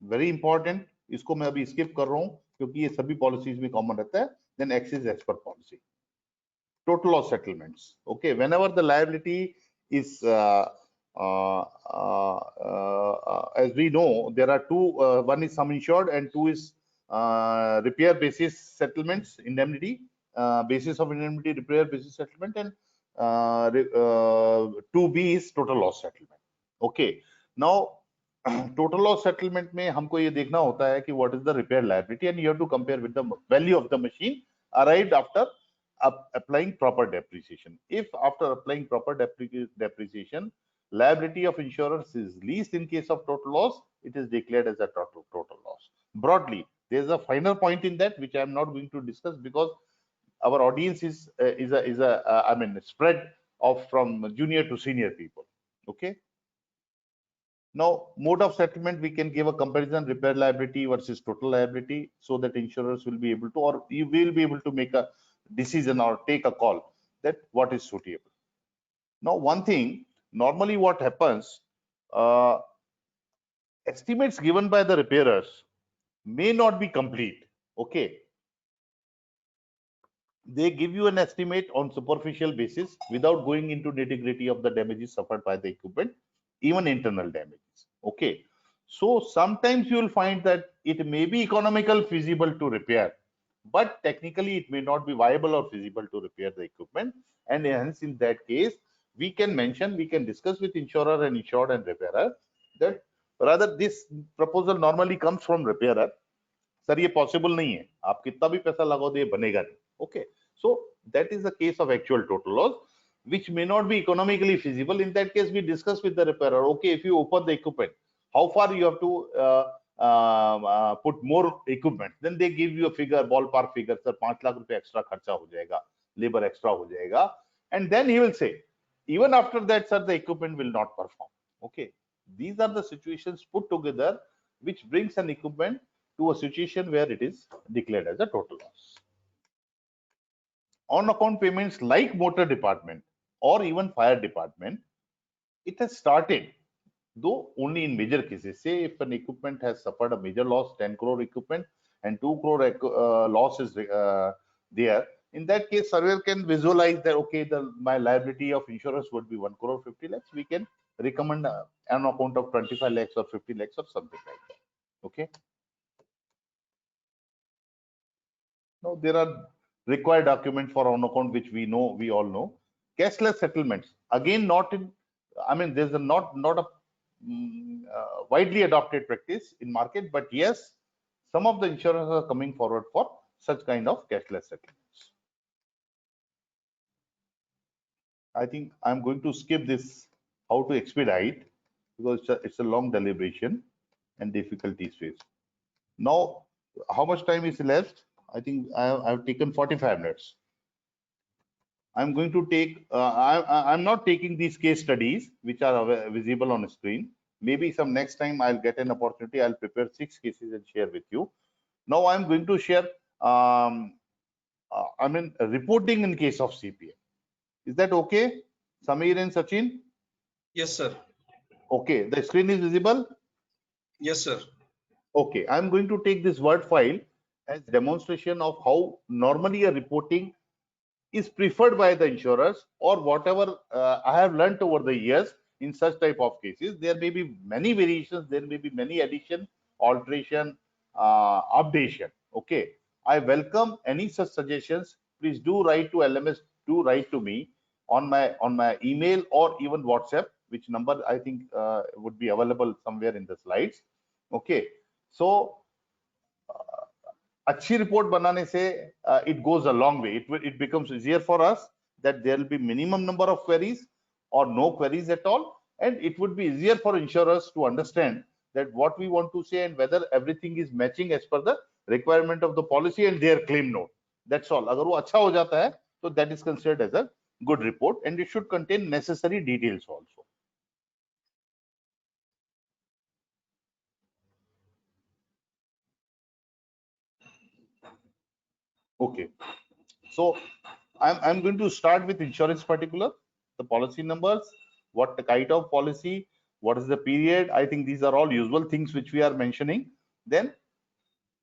[SPEAKER 2] very important. इसको मैं अभी skip कर रहा हूं क्योंकि ये सभी policies में common रहता है. Then excess as per policy. Total loss settlements. Okay, whenever the liability is as we know, there are two. One is sum insured and two is repair basis settlements, indemnity basis of indemnity, repair basis settlement, and 2B is total loss settlement. Okay, now total loss settlement में हमको ये देखना होता है कि what is the repair liability and you have to compare with the value of the machine arrived after applying proper depreciation. If after applying proper depreciation, liability of insurance is least in case of total loss, it is declared as a total loss. Broadly, there is a finer point in that which I am not going to discuss because our audience is I mean spread of from junior to senior people. Okay. Now, mode of settlement, we can give a comparison repair liability versus total liability so that insurers will be able to, or you will be able to make a decision or take a call that what is suitable. Now, one thing, normally what happens, estimates given by the repairers may not be complete. Okay. They give you an estimate on superficial basis without going into nitty-gritty of the damages suffered by the equipment, even internal damages. Okay. So sometimes you will find that it may be economical feasible to repair, but technically it may not be viable or feasible to repair the equipment. And hence in that case, we can mention, we can discuss with insurer and insured and repairer that rather this proposal normally comes from repairer. Sir ये possible नहीं है, आप कितना भी पैसा लगाओ तो ये बनेगा नहीं. Okay, so that is the case of actual total loss which may not be economically feasible. In that case we discuss with the repairer, okay, if you open the equipment, how far you have to put more equipment, then they give you a figure, ballpark figure, sir 5 lakh रुपए extra खर्चा हो जाएगा, labour extra हो जाएगा, and then he will say even after that sir the equipment will not perform. Okay, these are the situations put together which brings an equipment to a situation where it is declared as a total loss. On account payments like motor department or even fire department, it has started, though only in major cases. Say if an equipment has suffered a major loss, 10 crore equipment and 2 crore loss is there, in that case surveyor can visualize that okay, my liability of insurance would be 1 crore 50 lakhs. We can recommend an account of 25 lakhs or 50 lakhs or something like that. Okay. Now there are required documents for on account which we all know. Cashless settlements, again not in, I mean there's not a widely adopted practice in market, but yes, some of the insurers are coming forward for such kind of cashless settlements. I think I'm going to skip this how to expedite because it's a long deliberation and difficulties faced. Now, how much time is left? I think I've taken 45 minutes. I'm going to take, I'm not taking these case studies which are visible on the screen. Maybe some next time I'll get an opportunity, I'll prepare 6 cases and share with you. Now I'm going to share, I mean, reporting in case of CPM. Is that okay, Samir and Sachin?
[SPEAKER 3] Yes, sir.
[SPEAKER 2] Okay, the screen is visible?
[SPEAKER 3] Yes, sir.
[SPEAKER 2] Okay, I'm going to take this Word file as demonstration of how normally a reporting is preferred by the insurers or whatever I have learnt over the years in such type of cases. There may be many variations, there may be many addition, alteration, updation. Okay, I welcome any such suggestions. Please do write to LMS, do write to me on my email or even WhatsApp, which number I think would be available somewhere in the slides. Okay, so अच्छी report बनाने से it goes a long way. It becomes easier for us that there will be minimum number of queries or no queries at all, and it would be easier for insurers to understand that what we want to say and whether everything is matching as per the requirement of the policy and their claim note. That's all. अगर वो अच्छा हो जाता है तो that is considered as a good report, and it should contain necessary details also. Okay, so I'm going to start with insurance particular, the policy numbers, what the kind of policy, what is the period. I think these are all usual things which we are mentioning. Then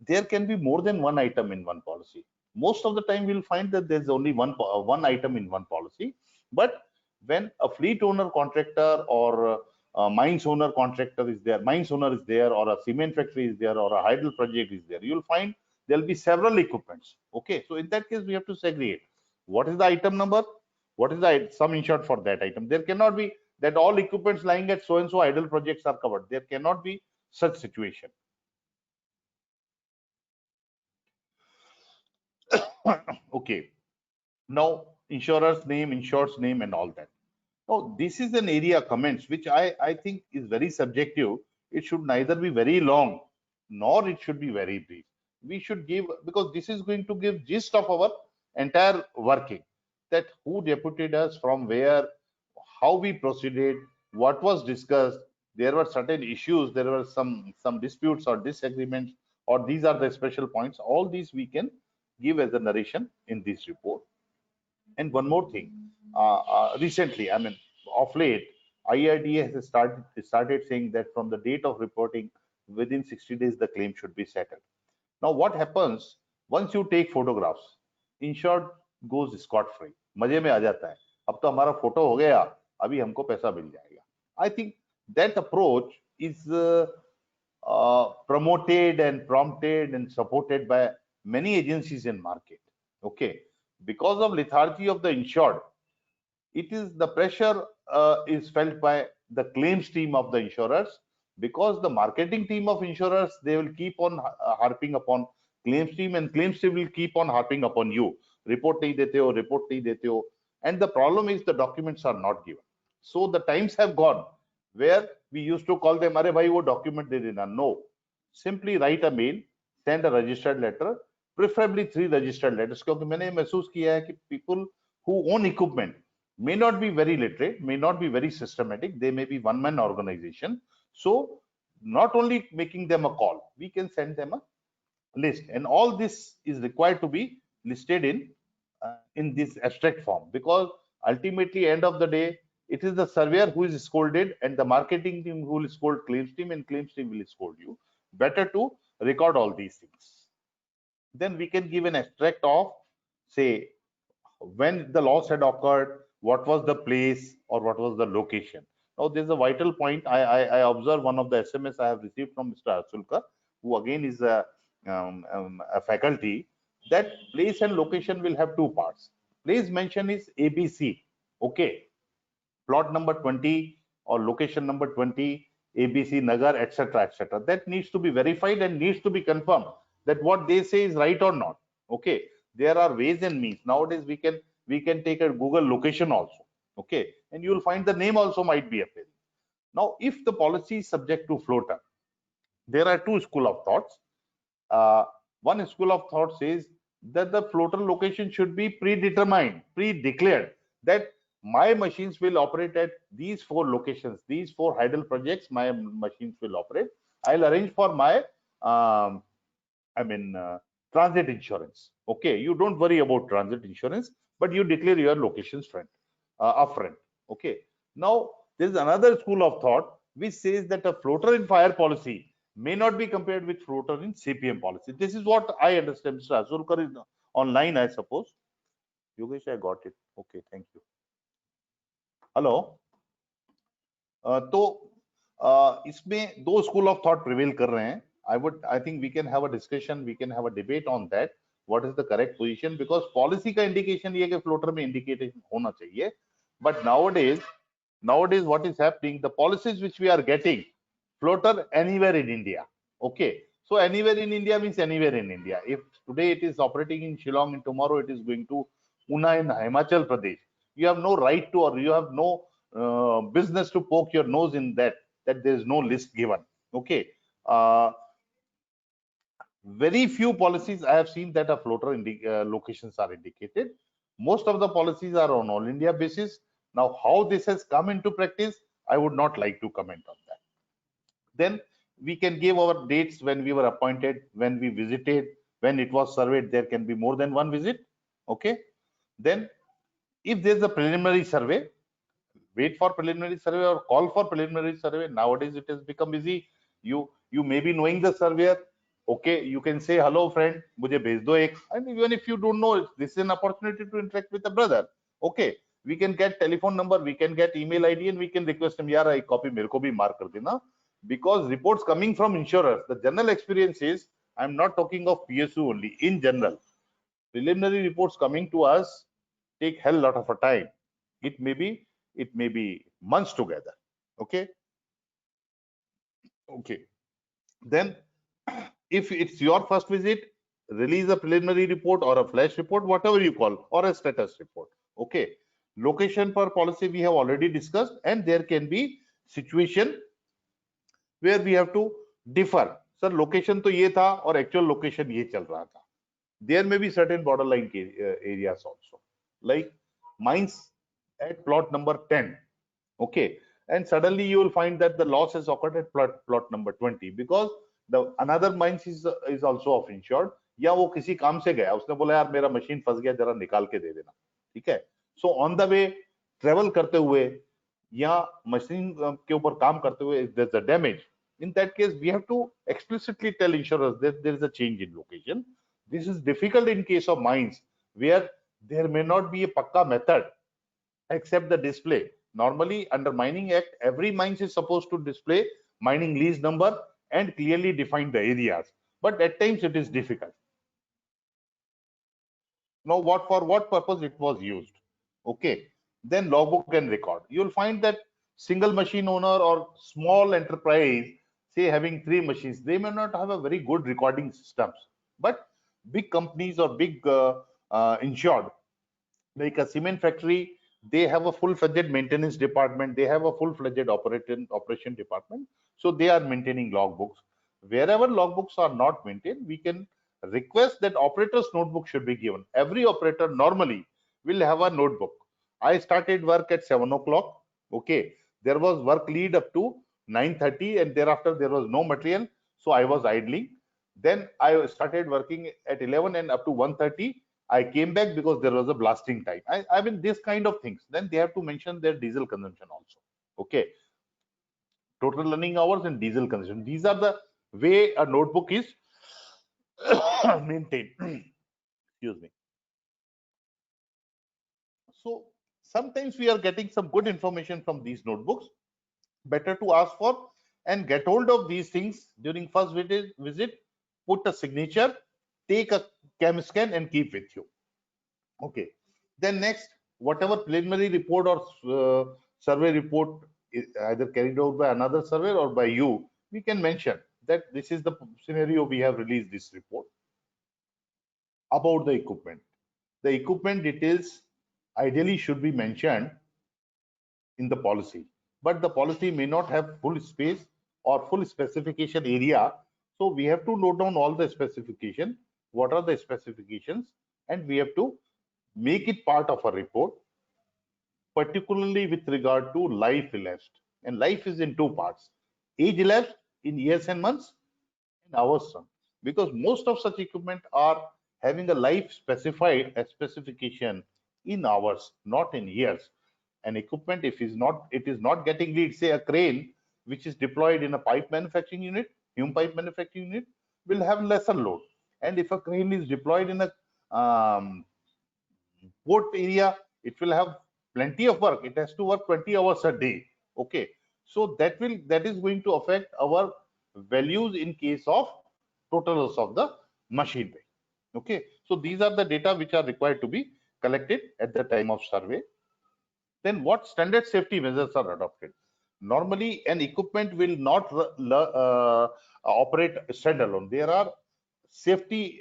[SPEAKER 2] there can be more than one item in one policy. Most of the time we'll find that there's only one item in one policy. But when a fleet owner contractor or a mines owner contractor is there, mines owner is there, or a cement factory is there, or a hydro project is there, you'll find there'll be several equipments. Okay, so in that case we have to segregate what is the item number, what is the sum insured for that item. There cannot be that all equipments lying at so and so idle projects are covered. There cannot be such situation. Okay. Now, insurer's name, insured's name, and all that. Now, this is an area comments which I think is very subjective. It should neither be very long nor it should be very brief. We should give, because this is going to give gist of our entire working, that who deputed us, from where, how we proceeded, what was discussed. There were certain issues, there were some disputes or disagreements, or these are the special points. All these we can give as a narration in this report. And one more thing, recently, I mean, of late, IRDA has started saying that from the date of reporting, within 60 days, the claim should be settled. Now, what happens once you take photographs? Insured goes scot free. मजे में आ जाता है. अब तो हमारा photo हो गया, अभी हमको पैसा मिल जाएगा. I think that approach is promoted and prompted and supported by many agencies in market. Okay, because of lethargy of the insured, it is the pressure is felt by the claims team of the insurers, because the marketing team of insurers, they will keep on harping upon claims team, and claims team will keep on harping upon you. Report nahi dete ho, report nahi dete ho. And the problem is the documents are not given. So the times have gone where we used to call them, "Arey bhai, wo document de dena." No, simply write a mail, send a registered letter, preferably 3 registered letters. क्योंकि मैंने महसूस किया है कि people who own equipment may not be very literate, may not be very systematic. They may be one-man organization. So not only making them a call, we can send them a list, and all this is required to be listed in this abstract form, because ultimately, end of the day, it is the surveyor who is scolded, and the marketing team who will scold claims team, and claims team will scold you. Better to record all these things. Then we can give an extract of, say, when the loss had occurred, what was the place or what was the location. Now, there's a vital point. I observe one of the SMS I have received from Mr. Asulkar, who again is a faculty, that place and location will have 2 parts. Place mention is ABC. Okay. Plot number 20 or location number 20, ABC Nagar, etc., etc. That needs to be verified and needs to be confirmed that what they say is right or not. Okay. There are ways and means. Nowadays, we can take a Google location also. Okay. And you will find the name also might be appearing. Now, if the policy is subject to floater, there are 2 school of thoughts. One school of thought says that the floater location should be predetermined, pre-declared, that my machines will operate at these 4 locations, these 4 idle projects, my machines will operate. I'll arrange for my, transit insurance. Okay, you don't worry about transit insurance, but you declare your locations upfront. Okay. Now, there is another school of thought which says that a floater in fire policy may not be compared with floater in CPM policy. This is what I understand. Mr. Azulkar is online, I suppose. Yogesh, I got it. Okay, thank you. Hello. तो इसमें 2 school of thought prevail कर रहे हैं. I think we can have a discussion, we can have a debate on that. What is the correct position? Because policy का indication ये कि floater में indication होना चाहिए. But nowadays what is happening, the policies which we are getting, floater anywhere in India. Okay. So anywhere in India means anywhere in India. If today it is operating in Shillong and tomorrow it is going to Una in Himachal Pradesh, you have no right to, or you have no business to poke your nose in that there is no list given. Okay. Very few policies I have seen that a floater locations are indicated. Most of the policies are on all India basis. Now, how this has come into practice, I would not like to comment on that. Then we can give our dates when we were appointed, when we visited, when it was surveyed. There can be more than 1 visit. Okay. Then if there's a preliminary survey, wait for preliminary survey or call for preliminary survey. Nowadays it has become easy. You may be knowing the surveyor. Okay, you can say, "Hello friend, mujhe bhej do ek." And even if you don't know, this is an opportunity to interact with a brother. Okay, we can get telephone number, we can get email ID, and we can request him, "Yaar, a copy mere ko bhi mark kar dena." Because reports coming from insurers, the general experience is, I'm not talking of PSU only, in general, preliminary reports coming to us take hell lot of a time. It may be it may be months together. Okay. Okay. Then if it's your first visit, release a preliminary report or a flash report, whatever you call, or a status report. Okay. Location per policy we have already discussed, and there can be situation where we have to differ. Sir, location तो ये था और actual location ये चल रहा था. There may be certain borderline areas also, like mines at plot number 10. Okay, and suddenly you will find that the loss has occurred at plot number 20 because the another mines is also of insured, या वो किसी काम से गया, उसने बोला यार मेरा मशीन फंस गया जरा निकाल के दे देना. ठीक है. So on the way travel करते हुए या मशीन के ऊपर काम करते हुए if there's a damage, in that case we have to explicitly tell insurers that there is a change in location. This is difficult in case of mines where there may not be a pakka method except the display. Normally under Mining Act, every mines is supposed to display mining lease number and clearly define the areas, but at times it is difficult. Now for what purpose it was used? Okay, then logbook and record. You'll find that single machine owner or small enterprise, say having 3 machines, they may not have a very good recording systems, but big companies or big insured, like a cement factory, they have a full-fledged maintenance department, they have a full-fledged operation department, so they are maintaining logbooks. Wherever logbooks are not maintained, we can request that operator's notebook should be given. Every operator normally will have a notebook. I started work at 7 o'clock. Okay, there was work lead up to 9:30, and thereafter there was no material, so I was idling. Then I started working at 11 and up to 1:30. I came back because there was a blasting time. I mean, this kind of things. Then they have to mention their diesel consumption also. Okay. Total running hours and diesel consumption. These are the way a notebook is maintained. Excuse me. So sometimes we are getting some good information from these notebooks. Better to ask for and get hold of these things during first visit, put a signature, take a cam scan and keep with you. Okay. Then next, whatever preliminary report or survey report is either carried out by another surveyor or by you, we can mention that this is the scenario we have released this report. About the equipment. The equipment details ideally should be mentioned in the policy, but the policy may not have full space or full specification area. So we have to note down all the specification, what are the specifications, and we have to make it part of a report, particularly with regard to life elapsed. And life is in 2 parts: age elapsed in years and months, and hours run. Because most of such equipment are having a life specified as specification in hours, not in years. An equipment, if it is not getting lead, say a crane which is deployed in a pipe manufacturing unit, hume pipe manufacturing unit, will have lesser load. And if a crane is deployed in a port area, it will have plenty of work. It has to work 20 hours a day. Okay, so that is going to affect our values in case of total loss of the machinery. Okay, so these are the data which are required to be collected at the time of survey. Then what standard safety measures are adopted? Normally, an equipment will not operate standalone. There are safety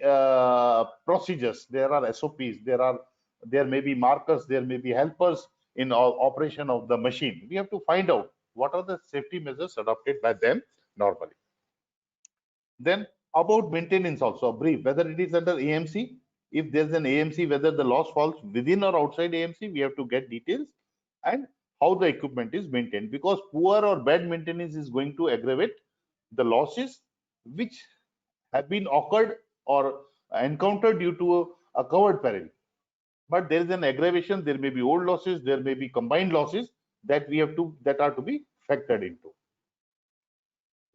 [SPEAKER 2] procedures, there are SOPs, there may be markers, there may be helpers in operation of the machine. We have to find out what are the safety measures adopted by them normally. Then about maintenance also, a brief, whether it is under AMC, if there's an AMC, whether the loss falls within or outside AMC, we have to get details, and how the equipment is maintained, because poor or bad maintenance is going to aggravate the losses which have been occurred or encountered due to a covered peril. But there is an aggravation, there may be old losses, there may be combined losses that are to be factored into.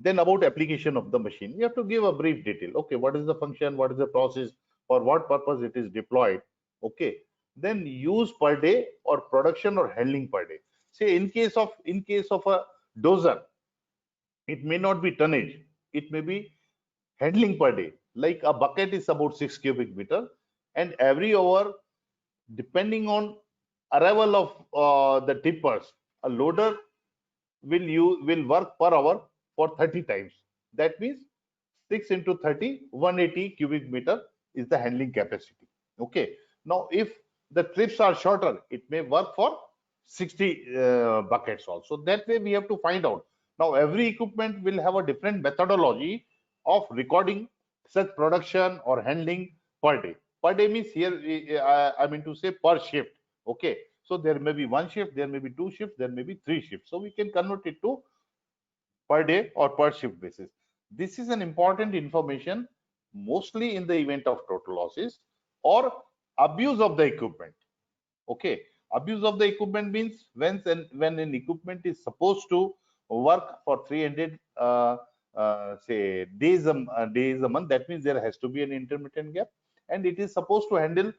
[SPEAKER 2] Then about application of the machine, we have to give a brief detail. Okay, what is the function, what is the process, for what purpose it is deployed. Okay, then use per day or production or handling per day. Say in case of a dozer, it may not be tonnage, it may be handling per day. Like a bucket is about 6 cubic meter, and every hour, depending on arrival of the tippers, a loader will work per hour for 30 times. That means 6 into 30, 180 cubic meter is the handling capacity. Okay. Now, if the trips are shorter, it may work for 60 buckets also. That way we have to find out. Now, every equipment will have a different methodology of recording such production or handling per day. Per day means here, I mean to say per shift. Okay. So there may be one shift, there may be two shifts, there may be three shifts. So we can convert it to per day or per shift basis. This is an important information mostly in the event of total losses or abuse of the equipment. Okay, abuse of the equipment means when an equipment is supposed to work for 300 say days a month, that means there has to be an intermittent gap, and it is supposed to handle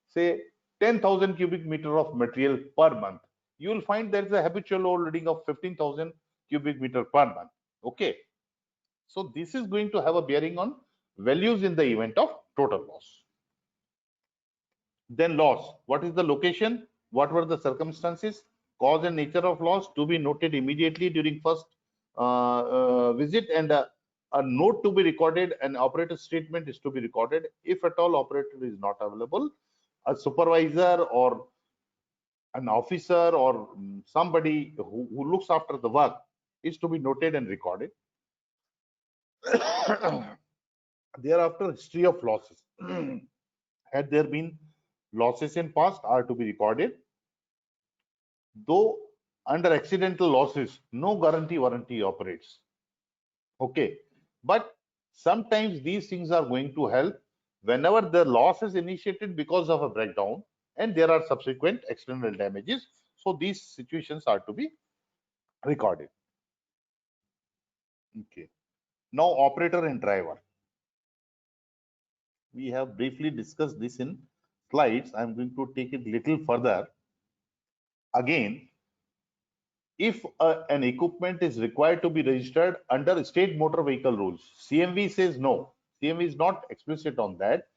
[SPEAKER 2] say 10,000 cubic meter of material per month. You will find there is a habitual load reading of 15,000 cubic meter per month. Okay, so this is going to have a bearing on values in the event of total loss. Then loss. What is the location? What were the circumstances? Cause and nature of loss to be noted immediately during first visit, and a note to be recorded. An operator's statement is to be recorded. If at all operator is not available, a supervisor or an officer or somebody who looks after the work is to be noted and recorded. Thereafter, history of losses. Had there been losses in past are to be recorded. Though under accidental losses, no guarantee warranty operates. Okay, but sometimes these things are going to help whenever the loss is initiated because of a breakdown and there are subsequent external damages. So these situations are to be recorded. Okay, now operator and driver. We have briefly discussed this in slides. I'm going to take it little further. Again, if an equipment is required to be registered under state motor vehicle rules, CMV says no. CMV is not explicit on that.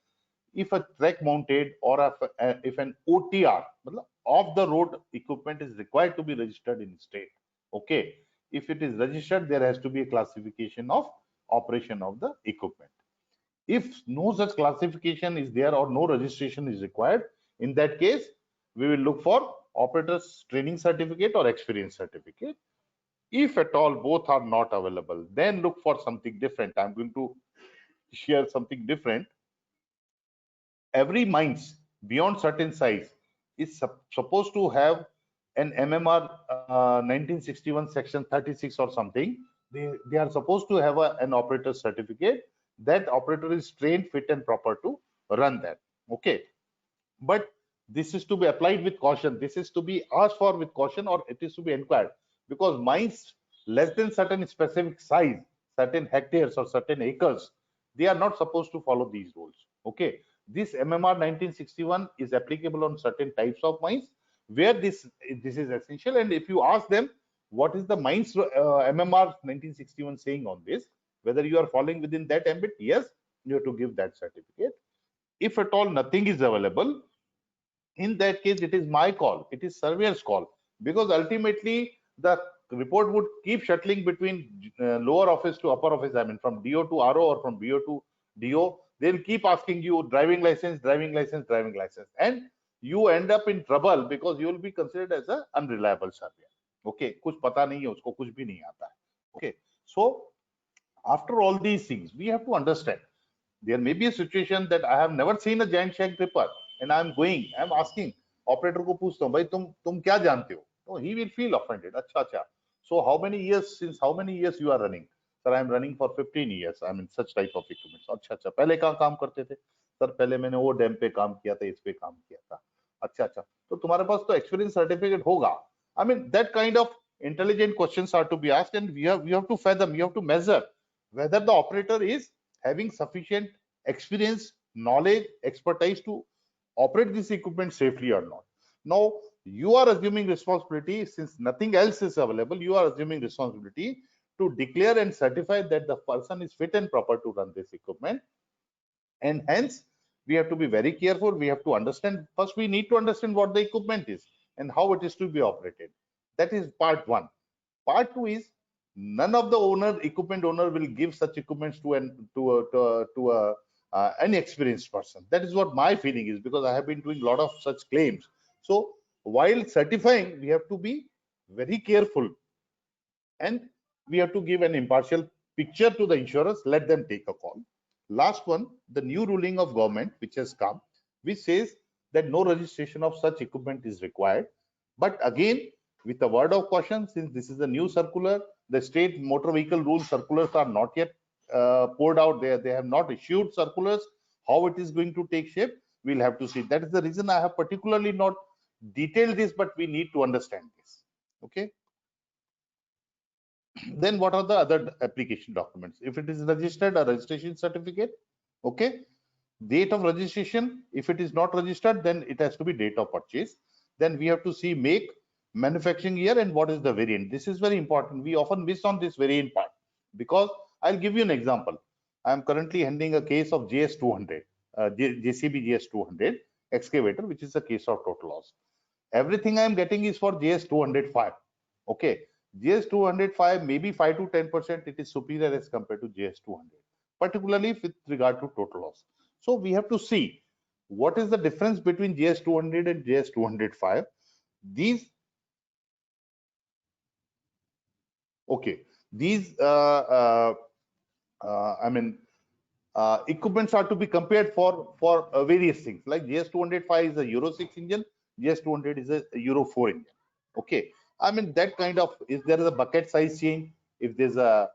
[SPEAKER 2] If a track mounted or if an OTR, off the road equipment is required to be registered in state. Okay. If it is registered, there has to be a classification of operation of the equipment. If no such classification is there or no registration is required, in that case, we will look for operator's training certificate or experience certificate. If at all both are not available, then look for something different. I'm going to share something different. Every mines beyond certain size is supposed to have an MMR 1961 section 36 or something. They are supposed to have an operator certificate. That operator is trained, fit and proper to run that. Okay, but this is to be applied with caution. This is to be asked for with caution, or it is to be inquired, because mines less than certain specific size, certain hectares or certain acres, they are not supposed to follow these rules. Okay, this MMR 1961 is applicable on certain types of mines where this is essential. And if you ask them what is the mines MMR 1961 saying on this, whether you are falling within that ambit, yes, you have to give that certificate. If at all nothing is available, in that case it is my call, it is surveyor's call, because ultimately the report would keep shuttling between lower office to upper office. I mean, from DO to RO or from BO to DO. They'll keep asking you driving license, driving license, driving license, and you end up in trouble because you will be considered as an unreliable surveyor. Okay, कुछ पता नहीं है उसको, कुछ भी नहीं आता है. Okay, so after all these things, we have to understand there may be a situation that I have never seen a giant shank ripper, and I'm asking operator को पूछता हूँ, भाई तुम क्या जानते हो? No, he will feel offended. अच्छा. So since how many years you are running? Sir, I'm running for 15 years. I mean such type of equipment. अच्छा. पहले कहाँ काम करते थे? Sir, पहले मैंने वो डैम पे काम किया था, इस पे काम किया था. अच्छा. तो तुम्हारे पास तो experience certificate होगा. I mean that kind of intelligent questions are to be asked, and you have to fathom, you have to measure whether the operator is having sufficient experience, knowledge, expertise to operate this equipment safely or not. Now, you are assuming responsibility, since nothing else is available, you are assuming responsibility to declare and certify that the person is fit and proper to run this equipment. And hence, we have to be very careful. We have to understand, first we need to understand what the equipment is. and how it is to be operated. That is part one. Part two is none of the equipment owner will give such equipments to a an experienced person. That is what my feeling is, because I have been doing a lot of such claims. So while certifying, we have to be very careful, and we have to give an impartial picture to the insurers. Let them take a call. Last one, the new ruling of government which has come, which says that no registration of such equipment is required. But again, with a word of caution, since this is a new circular, the state motor vehicle rule circulars are not yet poured out there. They have not issued circulars. How it is going to take shape, we'll have to see. That is the reason I have particularly not detailed this, but we need to understand this. Okay. Then what are the other application documents? If it is registered, a registration certificate. Okay. Date of registration. If it is not registered, then it has to be date of purchase. Then we have to see make, manufacturing year, and what is the variant. This is very important. We often miss on this variant part, because I'll give you an example. I am currently handling a case of JS200, JCB JS200 excavator, which is a case of total loss. Everything I am getting is for JS205. Okay. JS205 maybe 5 to 10% it is superior as compared to JS200, particularly with regard to total loss. So we have to see what is the difference between JS200 and JS205. These equipments are to be compared for various things. Like JS205 is a Euro 6 engine, JS200 is a Euro 4 engine. Okay, I mean that kind of, if there is a bucket size change, if there's a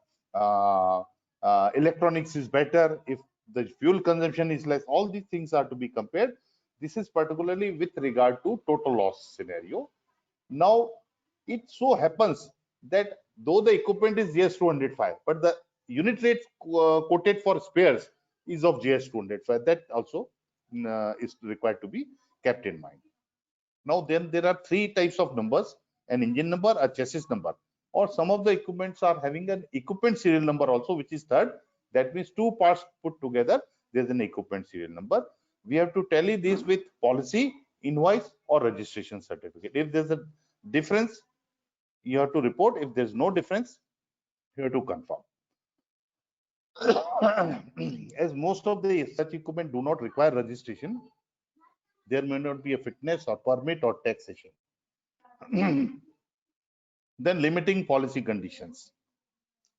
[SPEAKER 2] electronics is better, if the fuel consumption is less, all these things are to be compared. This is particularly with regard to total loss scenario. Now, it so happens that though the equipment is JS205, but the unit rate quoted for spares is of JS205. That also is required to be kept in mind. Now, then there are three types of numbers: an engine number, a chassis number, or some of the equipments are having an equipment serial number also, which is third. That means two parts put together, there's an equipment serial number. We have to tally this with policy, invoice, or registration certificate. If there's a difference, you have to report. If there's no difference, you have to confirm. As most of the such equipment do not require registration, there may not be a fitness or permit or taxation. Then limiting policy conditions.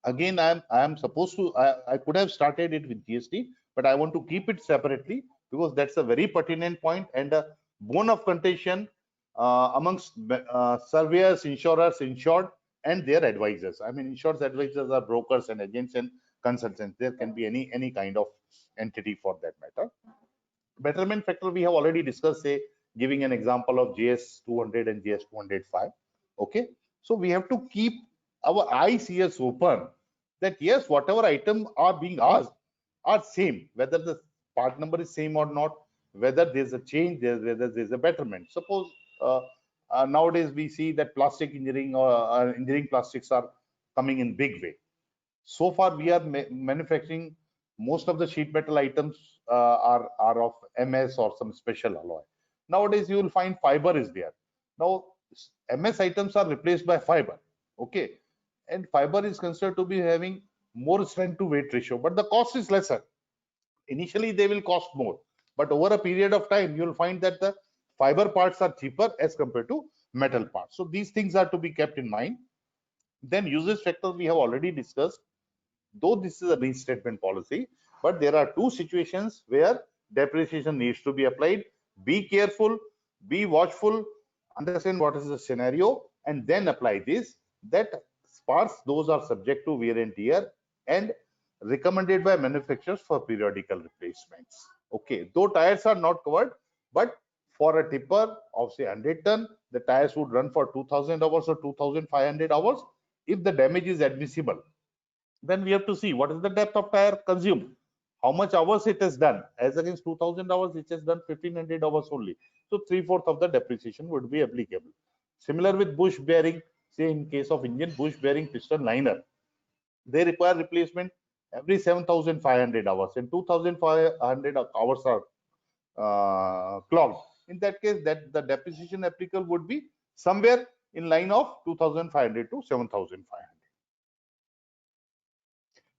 [SPEAKER 2] Again, I am supposed to, I could have started it with GST, but I want to keep it separately because that's a very pertinent point and a bone of contention amongst surveyors, insurers, insured, and their advisors. I mean, insurance advisors are brokers and agents and consultants. There can be any kind of entity for that matter. Betterment factor we have already discussed, say giving an example of JS200 and JS205. Okay, so we have to keep our eyes, ears open that yes, whatever item are being asked are same, whether the part number is same or not, whether there's a change, whether there's a betterment. Suppose nowadays we see that plastic engineering or engineering plastics are coming in big way. So far we are manufacturing most of the sheet metal items are of MS or some special alloy. Nowadays you will find fiber is there. Now MS items are replaced by fiber. Okay, and fiber is considered to be having more strength to weight ratio, but the cost is lesser. Initially they will cost more, but over a period of time you will find that the fiber parts are cheaper as compared to metal parts. So these things are to be kept in mind. Then usage factor we have already discussed. Though this is a reinstatement policy, but there are two situations where depreciation needs to be applied. Be careful, be watchful, understand what is the scenario, and then apply this. That parts, those are subject to wear and tear and recommended by manufacturers for periodical replacements. Okay, though tires are not covered, but for a tipper of say 100 ton, the tires would run for 2000 hours or 2500 hours. If the damage is admissible, then we have to see what is the depth of tire consumed, how much hours it has done. As against 2000 hours, it has done 1500 hours only. So 3/4 of the depreciation would be applicable. Similar with bush bearing, say in case of engine, bush bearing piston liner, they require replacement every 7500 hours, and 2500 hours are clogged. In that case, that the depreciation applicable would be somewhere in line of 2,500 to 7,500.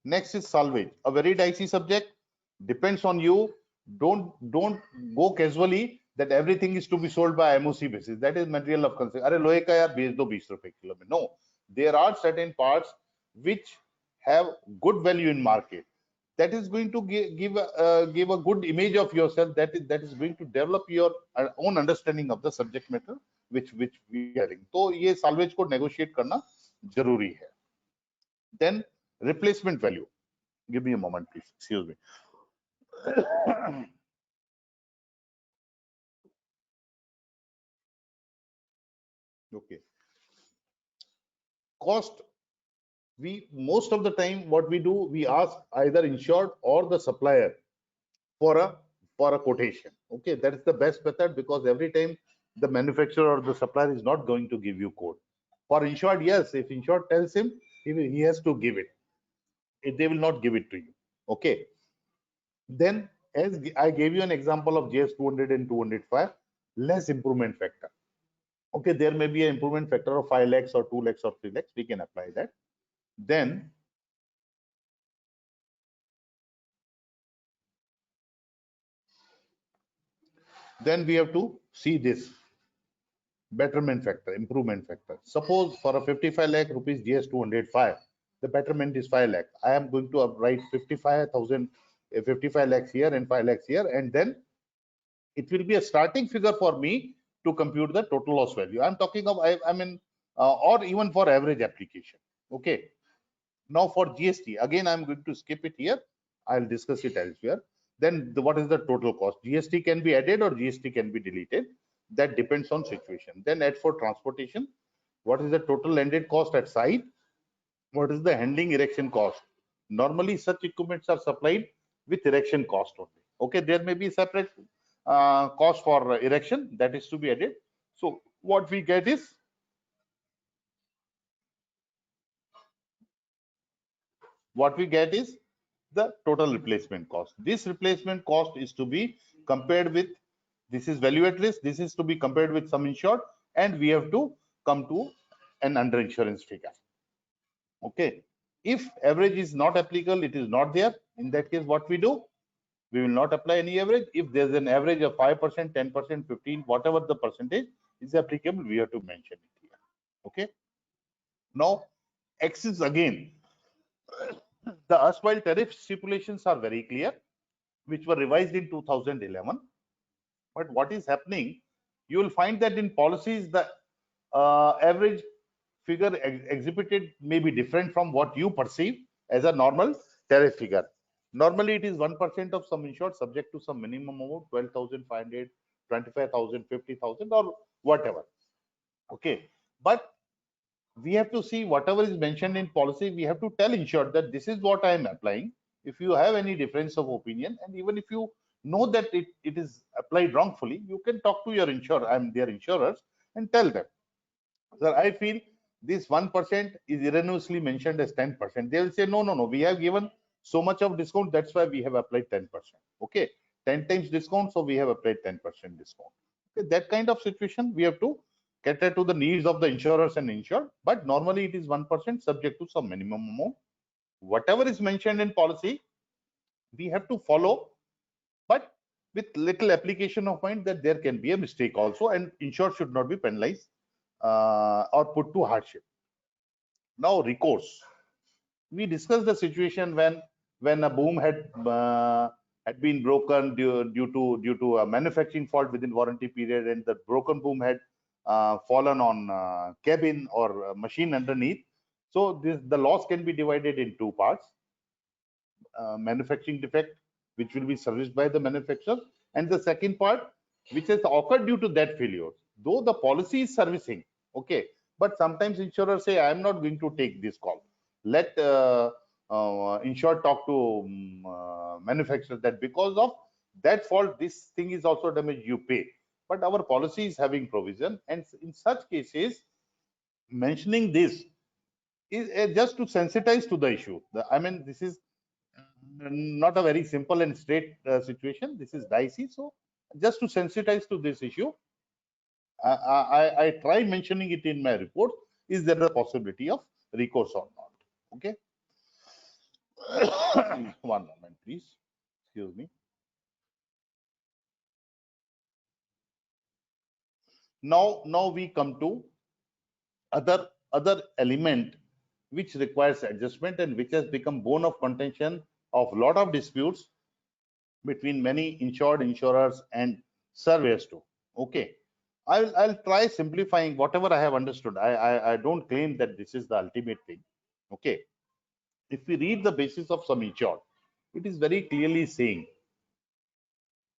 [SPEAKER 2] Next is salvage, a very dicey subject. Depends on you. Don't go casually that everything is to be sold by MOC basis. That is material of concern. अरे लोहे का यार बेच दो 20 रुपए kilo में. No, there are certain parts which have good value in market. That is going to give a good image of yourself. That is going to develop your own understanding of the subject matter which we are having. तो ये salvage को negotiate करना जरूरी है. Then replacement value. Give me a moment, please. Excuse me. Okay. Cost. We most of the time what we do, we ask either insured or the supplier for a quotation. Okay, that is the best method because every time the manufacturer or the supplier is not going to give you quote. For insured, yes, if insured tells him, he has to give it. They will not give it to you. Okay. Then, as I gave you an example of GS 200 and 205, less improvement factor. Okay, there may be an improvement factor of 5 lakhs or 2 lakhs or 3 lakhs. We can apply that. Then we have to see this betterment factor, improvement factor. Suppose for a 55 lakh rupees GS 205, the betterment is 5 lakh. I am going to write 55,000, 55 lakhs here and 5 lakhs here, and then it will be a starting figure for me to compute the total loss value. I'm talking of, I mean, or even for average application. Okay. Now for GST, again, I'm going to skip it here. I'll discuss it elsewhere. Then what is the total cost? GST can be added or GST can be deleted. That depends on situation. Then add for transportation. What is the total landed cost at site? What is the handling erection cost? Normally, such equipments are supplied with erection cost only. Okay, there may be separate cost for erection that is to be added. So what we get is the total replacement cost. This replacement cost is to be compared with, this is value at risk, this is to be compared with sum insured, and we have to come to an under insurance figure. Okay, if average is not applicable, it is not there. In that case, what we do? We will not apply any average. If there's an average of 5%, 10%, 15, whatever the percentage is applicable, we have to mention it here. Okay. Now, X is again, the erstwhile tariff stipulations are very clear, which were revised in 2011. But what is happening? You will find that in policies, the average figure exhibited may be different from what you perceive as a normal tariff figure. Normally, it is 1% of sum insured subject to some minimum amount, 12,500, 25,000, 50,000, or whatever. Okay, but we have to see whatever is mentioned in policy. We have to tell insured that this is what I am applying. If you have any difference of opinion, and even if you know that it is applied wrongfully, you can talk to your insurer, I'm their insurers, and tell them, sir, I feel this 1% is erroneously mentioned as 10%. They will say, no, we have given so much of discount, that's why we have applied 10%. Okay, 10 times discount, so we have applied 10% discount. Okay, that kind of situation, we have to cater to the needs of the insurers and insured, but normally it is 1% subject to some minimum amount. Whatever is mentioned in policy, we have to follow, but with little application of mind that there can be a mistake also, and insured should not be penalized or put to hardship. Now, recourse. We discussed the situation when a boom had been broken due to a manufacturing fault within warranty period, and the broken boom had fallen on cabin or machine underneath. So the loss can be divided in two parts: manufacturing defect, which will be serviced by the manufacturer, and the second part, which has occurred due to that failure. Though the policy is servicing, okay, but sometimes insurers say, I am not going to take this call. Let insured talk to manufacturer that because of that fault, this thing is also damaged, you pay. But our policy is having provision, and in such cases, mentioning this is just to sensitize to the issue. I mean, this is not a very simple and straight situation. This is dicey, so just to sensitize to this issue, I try mentioning it in my report. Is there a possibility of recourse or not? Okay. One moment, please. Excuse me. Now we come to other element which requires adjustment and which has become bone of contention of lot of disputes between many insured insurers and surveyors too. Okay, I'll try simplifying whatever I have understood. I don't claim that this is the ultimate thing. Okay, if we read the basis of sum insured, it is very clearly saying,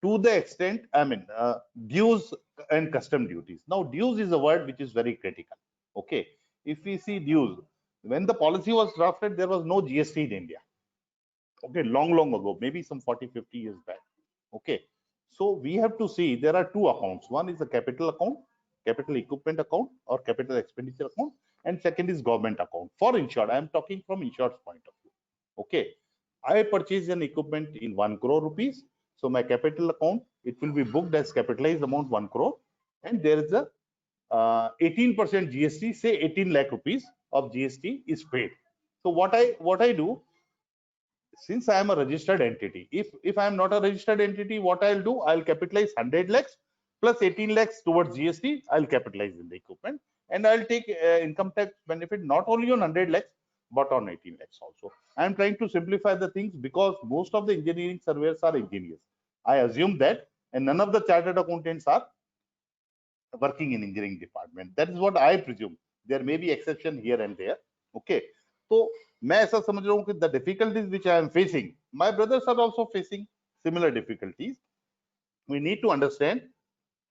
[SPEAKER 2] to the extent, I mean, dues and custom duties. Now, dues is a word which is very critical. Okay, if we see dues, when the policy was drafted, there was no GST in India. Okay, long ago, maybe some 40-50 years back. Okay, so we have to see there are two accounts. One is a capital account, capital equipment account, or capital expenditure account, and second is government account. For insured, I am talking from insured's point of view. Okay, I purchase an equipment in 1 crore rupees. So my capital account, it will be booked as capitalized amount 1 crore, and there is a 18% GST, say 18 lakh rupees of GST is paid. So what I do, since I am a registered entity, if I am not a registered entity, what I'll do, I'll capitalize 100 lakhs plus 18 lakhs towards GST. I'll capitalize in the equipment, and I'll take income tax benefit not only on 100 lakhs but on 18 lakhs also. I'm trying to simplify the things because most of the engineering surveyors are engineers. I assume that, and none of the chartered accountants are working in engineering department. That is what I presume. There may be exception here and there. Okay, so मैं ऐसा समझ रहा हूँ कि the difficulties which I am facing, my brothers are also facing similar difficulties. We need to understand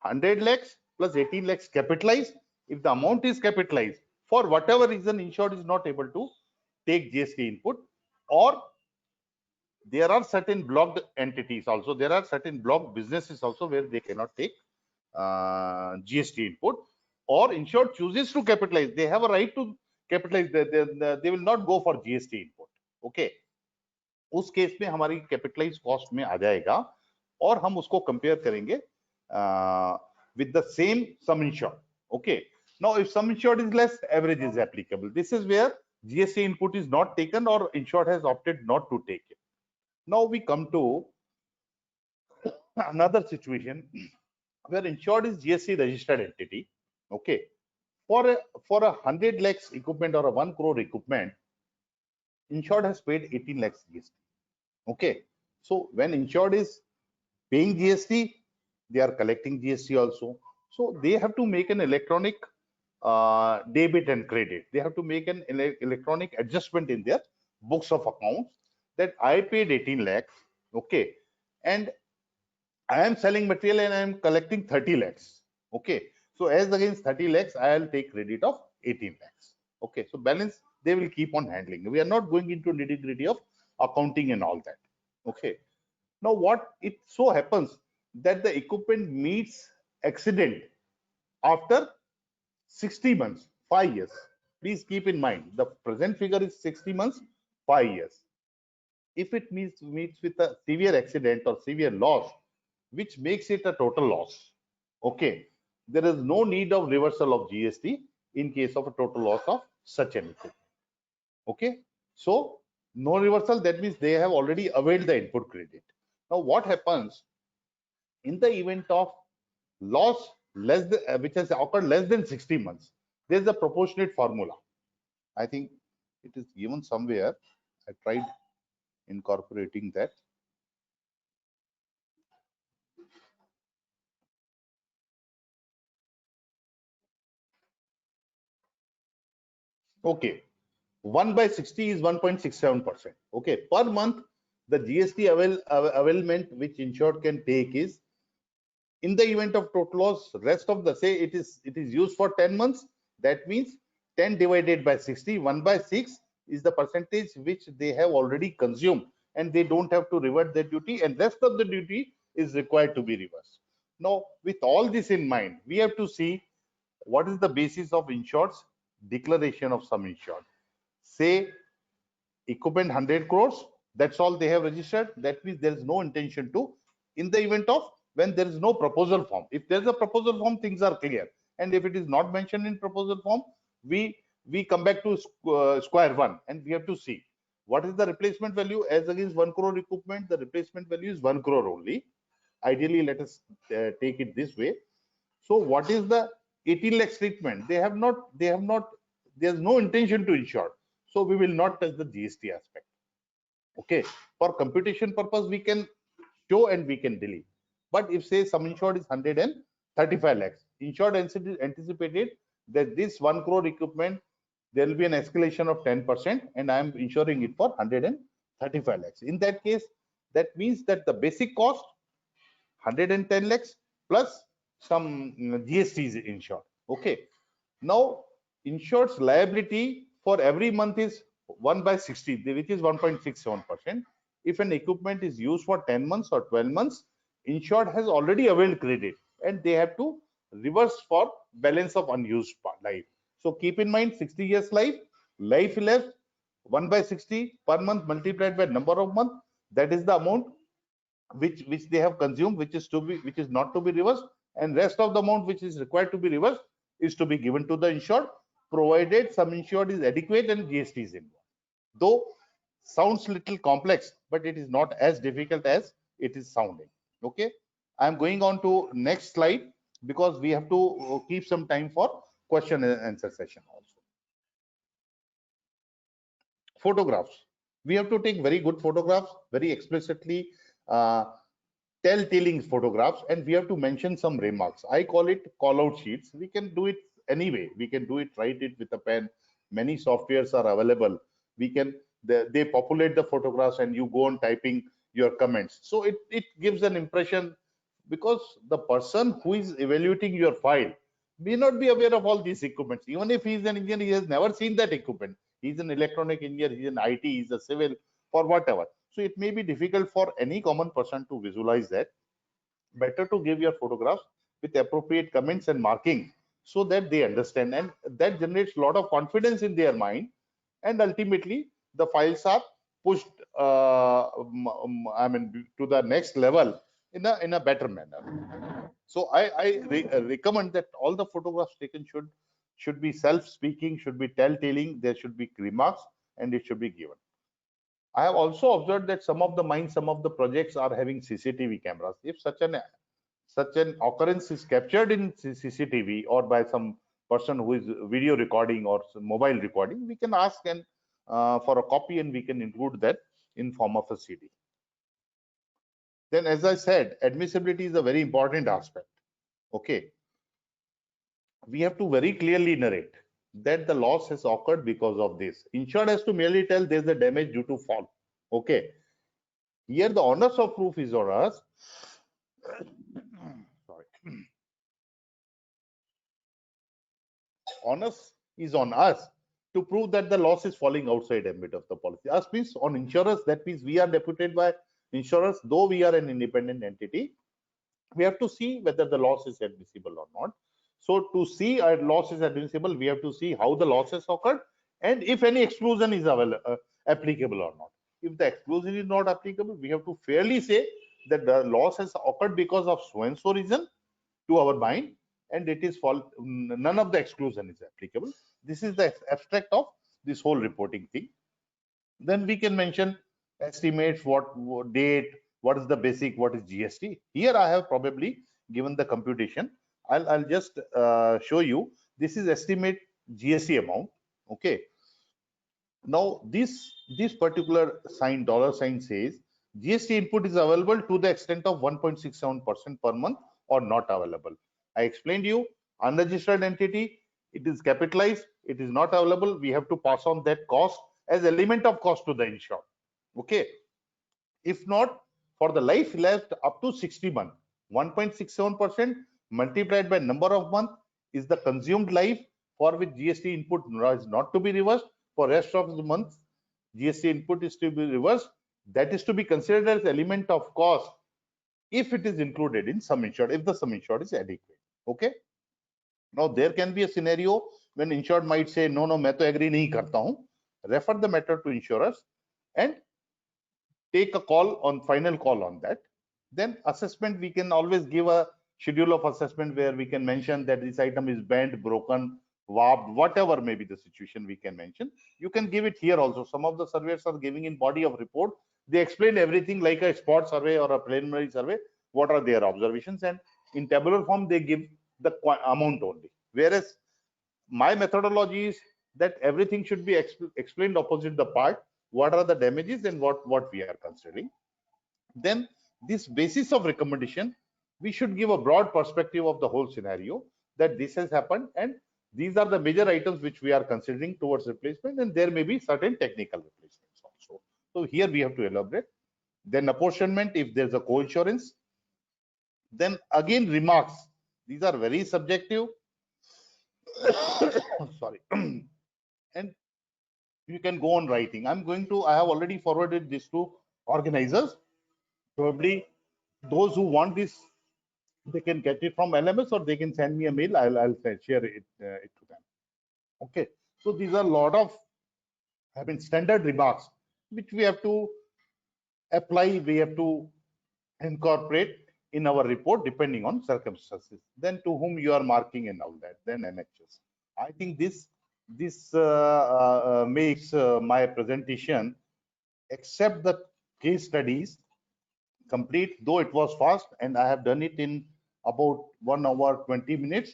[SPEAKER 2] 100 lakhs plus 18 lakhs capitalized. If the amount is capitalized, for whatever reason, insured is not able to take GST input, or there are certain blocked entities also, there are certain blocked businesses also where they cannot take GST input, or insured chooses to capitalize. They have a right to capitalize. They will not go for GST input. Okay, उस case में हमारी capitalise cost में आ जाएगा और हम उसको compare करेंगे with the same sum insured. Okay, now if sum insured is less, average is applicable. This is where GST input is not taken or insured has opted not to take it. Now we come to another situation where insured is GST registered entity. Okay, for a 100 lakhs equipment or a 1 crore equipment, insured has paid 18 lakhs GST. Okay, so when insured is paying GST, they are collecting GST also. So they have to make an electronic debit and credit. They have to make an electronic adjustment in their books of accounts that I paid 18 lakhs. Okay, and I am selling material and I am collecting 30 lakhs. Okay, so as against 30 lakhs, I will take credit of 18 lakhs. Okay, so balance they will keep on handling. We are not going into nitty-gritty of accounting and all that. Okay, now what it so happens that the equipment meets accident after 60 months, 5 years. Please keep in mind the present figure is 60 months, 5 years. If it meets with a severe accident or severe loss, which makes it a total loss, okay, there is no need of reversal of GST in case of a total loss of such an equipment. Okay, so no reversal, that means they have already availed the input credit. Now what happens in the event of loss less than, which has occurred less than 60 months? There is a proportionate formula. I think it is given somewhere. I tried incorporating that. Okay, 1 by 60 is 1.67%. Okay, per month the GST availment which insured can take is, in the event of total loss, rest of the, say it is used for 10 months, that means 10 divided by 60, 1 by 6 is the percentage which they have already consumed, and they don't have to revert their duty, and rest of the duty is required to be reversed. Now with all this in mind, we have to see what is the basis of insured's declaration of sum insured. Say equipment 100 crores, that's all they have registered. That means there is no intention to, in the event of when there is no proposal form. If there's a proposal form, things are clear. And if it is not mentioned in proposal form, we come back to square one and we have to see what is the replacement value as against 1 crore recoupment. The replacement value is 1 crore only. Ideally, let us take it this way. So what is the 18 lakhs treatment? There's no intention to insure. So we will not touch the GST aspect. Okay. For computation purpose, we can show and we can delete. But if say sum insured is 135 lakhs, insured anticipated that this 1 crore equipment, there will be an escalation of 10% and I am insuring it for 135 lakhs. In that case, that means that the basic cost 110 lakhs plus some GST is insured. Okay. Now, insured's liability for every month is 1/60, which is 1.67%. If an equipment is used for 10 months or 12 months, insured has already availed credit and they have to reverse for balance of unused life. So keep in mind 60 years life left 1/60 per month multiplied by number of months. That is the amount which they have consumed, which is not to be reversed, and rest of the amount which is required to be reversed is to be given to the insured, provided sum insured is adequate and GST is involved. Though sounds little complex, but it is not as difficult as it is sounding. Okay, I am going on to next slide because we have to keep some time for question and answer session also. Photographs. We have to take very good photographs, very explicitly telltale photographs, and we have to mention some remarks. I call it call out sheets. We can do it anyway. We can do it, write it with a pen. Many softwares are available. We can, they populate the photographs and you go on typing your comments. So it gives an impression, because the person who is evaluating your file may not be aware of all these equipments. Even if he is an engineer, he has never seen that equipment. He's an electronic engineer, he's an IT, he's a civil, or whatever. So it may be difficult for any common person to visualize that. Better to give your photographs with appropriate comments and marking so that they understand, and that generates a lot of confidence in their mind, and ultimately the files are pushed I mean to the next level in a better manner. So I recommend that all the photographs taken should be self-speaking, should be telltale, there should be remarks, and it should be given. I have also observed that some of the mines, some of the projects are having CCTV cameras. If such an occurrence is captured in CCTV or by some person who is video recording or mobile recording, we can ask and for a copy, and we can include that in form of a CD. Then, as I said, admissibility is a very important aspect. Okay, we have to very clearly narrate that the loss has occurred because of this. Insured has to merely tell there's a damage due to fall. Okay, here the onus of proof is on us. Sorry. Onus is on us to prove that the loss is falling outside ambit of the policy. Us means on insurers, that means we are deputed by insurers, though we are an independent entity. We have to see whether the loss is admissible or not. So to see a loss is admissible, we have to see how the loss has occurred and if any exclusion is applicable or not. If the exclusion is not applicable, we have to fairly say that the loss has occurred because of so and so reason to our mind, and it is none of the exclusion is applicable. This is the abstract of this whole reporting thing. Then we can mention estimates, what date, what is the basic, what is GST. Here I have probably given the computation. I'll just show you. This is estimate GST amount. Okay. Now this particular sign, dollar sign, says GST input is available to the extent of 1.67% per month or not available. I explained you, unregistered entity, it is capitalized, it is not available. We have to pass on that cost as element of cost to the insured. Okay. If not, for the life left up to 60 months, 1.67% multiplied by number of months is the consumed life for which GST input is not to be reversed. For rest of the month, GST input is to be reversed. That is to be considered as element of cost if it is included in sum insured, if the sum insured is adequate. Okay. Now there can be a scenario when insured might say, no, मैं तो agree नहीं करता हूँ. Refer the matter to insurers and take a call on final call on that. Then assessment, we can always give a schedule of assessment where we can mention that this item is bent, broken, warped, whatever may be the situation we can mention. You can give it here also. Some of the surveyors are giving in body of report. They explain everything like a spot survey or a preliminary survey. What are their observations? And in tabular form, they give the amount only. Whereas my methodology is that everything should be explained opposite the part. What are the damages and what we are considering. Then this basis of recommendation, we should give a broad perspective of the whole scenario that this has happened and these are the major items which we are considering towards replacement, and there may be certain technical replacements also. So here we have to elaborate. Then apportionment, if there's a co-insurance. Then again remarks, these are very subjective. Sorry. And you can go on writing. I have already forwarded this to organizers. Probably those who want this, they can get it from LMS or they can send me a mail. I'll share it to them. Okay. So these are a lot of, standard remarks which we have to apply. We have to incorporate in our report depending on circumstances. Then to whom you are marking and all that. Then annexures. I think this makes my presentation, except the case studies, complete, though it was fast and I have done it in about 1 hour 20 minutes.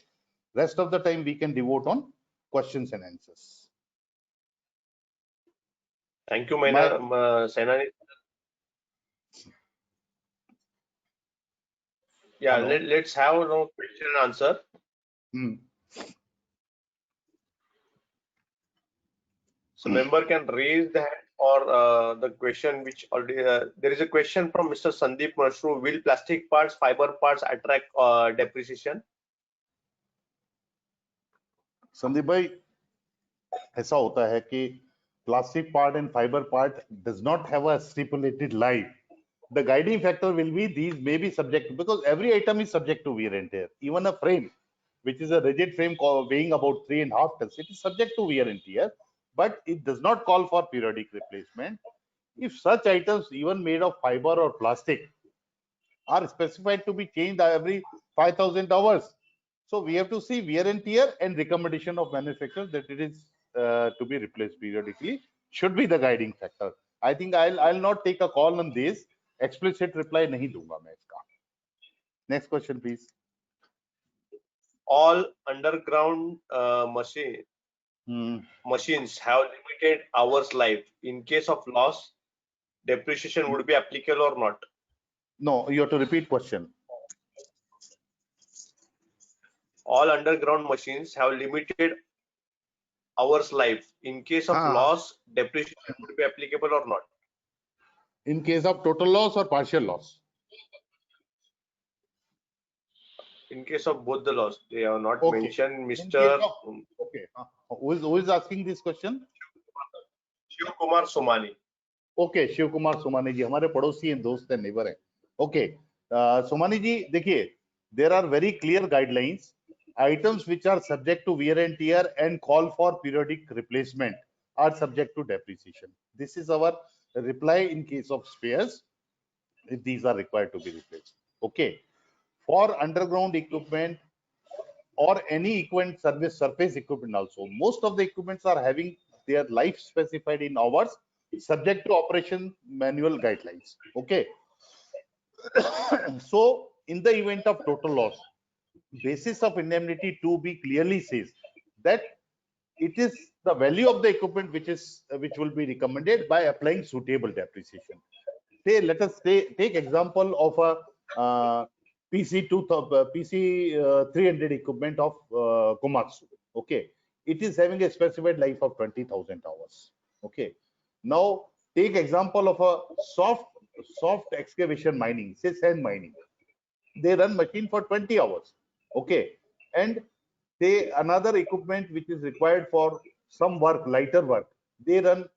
[SPEAKER 2] Rest of the time we can devote on questions and answers.
[SPEAKER 1] Thank you, Senani. Yeah, let's have a question and answer. So member can raise the hand or the question which already there is a question from Mr. Sandeep Mashru. Will plastic parts, fiber parts attract depreciation?
[SPEAKER 2] Sandeep भाई, ऐसा होता है कि plastic part and fiber part does not have a stipulated life. The guiding factor will be these may be subject, because every item is subject to wear and tear. Even a frame, which is a rigid frame weighing about 3.5 tons, it is subject to wear and tear, but it does not call for periodic replacement. If such items, even made of fiber or plastic, are specified to be changed every 5,000 hours, so we have to see wear and tear and recommendation of manufacturers that it is to be replaced periodically should be the guiding factor. I think I'll not take a call on this. Explicit reply nahi dunga main iska. Next question, please.
[SPEAKER 1] All underground machines have limited hours life. In case of loss, depreciation would be applicable or not?
[SPEAKER 2] No, you have to repeat question.
[SPEAKER 1] All underground machines have limited hours life. In case of loss, depreciation would be applicable or not?
[SPEAKER 2] In case of total loss or partial loss?
[SPEAKER 1] In case of both the loss, they are not mentioned, Mr.
[SPEAKER 2] Okay. Who is asking this question?
[SPEAKER 1] Shiv Kumar Somani.
[SPEAKER 2] Okay, Shiv Kumar Somani ji, हमारे पड़ोसी हैं, दोस्त हैं, neighbor हैं. Okay, Somani ji, देखिए, there are very clear guidelines. Items which are subject to wear and tear and call for periodic replacement are subject to depreciation. This is our reply in case of spares, if these are required to be replaced. Okay. For underground equipment or any equipment, service surface equipment also, most of the equipments are having their life specified in hours, subject to operation manual guidelines. Okay. So in the event of total loss, basis of indemnity 2B clearly says that it is the value of the equipment which will be recommended by applying suitable depreciation. Say, let us take example of a PC 300 equipment of Komatsu. Okay, it is having a specified life of 20,000 hours. Okay, now take example of a soft excavation mining, say sand mining. They run machine for 20 hours. Okay, and say another equipment which is required for some work, lighter work, they run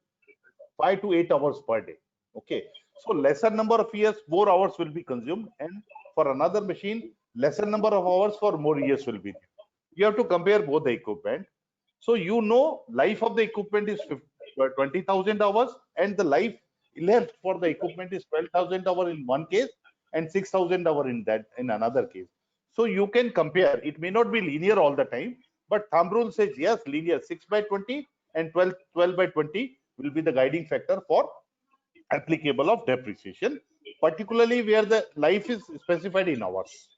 [SPEAKER 2] 5 to 8 hours per day. Okay, so lesser number of years, more hours will be consumed, and for another machine, lesser number of hours for more years will be there. You have to compare both the equipment. So you know life of the equipment is 20,000 hours and the life left for the equipment is 12,000 hours in one case, and 6,000 hour in that in another case. So you can compare. It may not be linear all the time, but thumb rule says yes, linear 6 by 20 and 12 by 20 will be the guiding factor for applicable of depreciation, particularly where the life is specified in hours.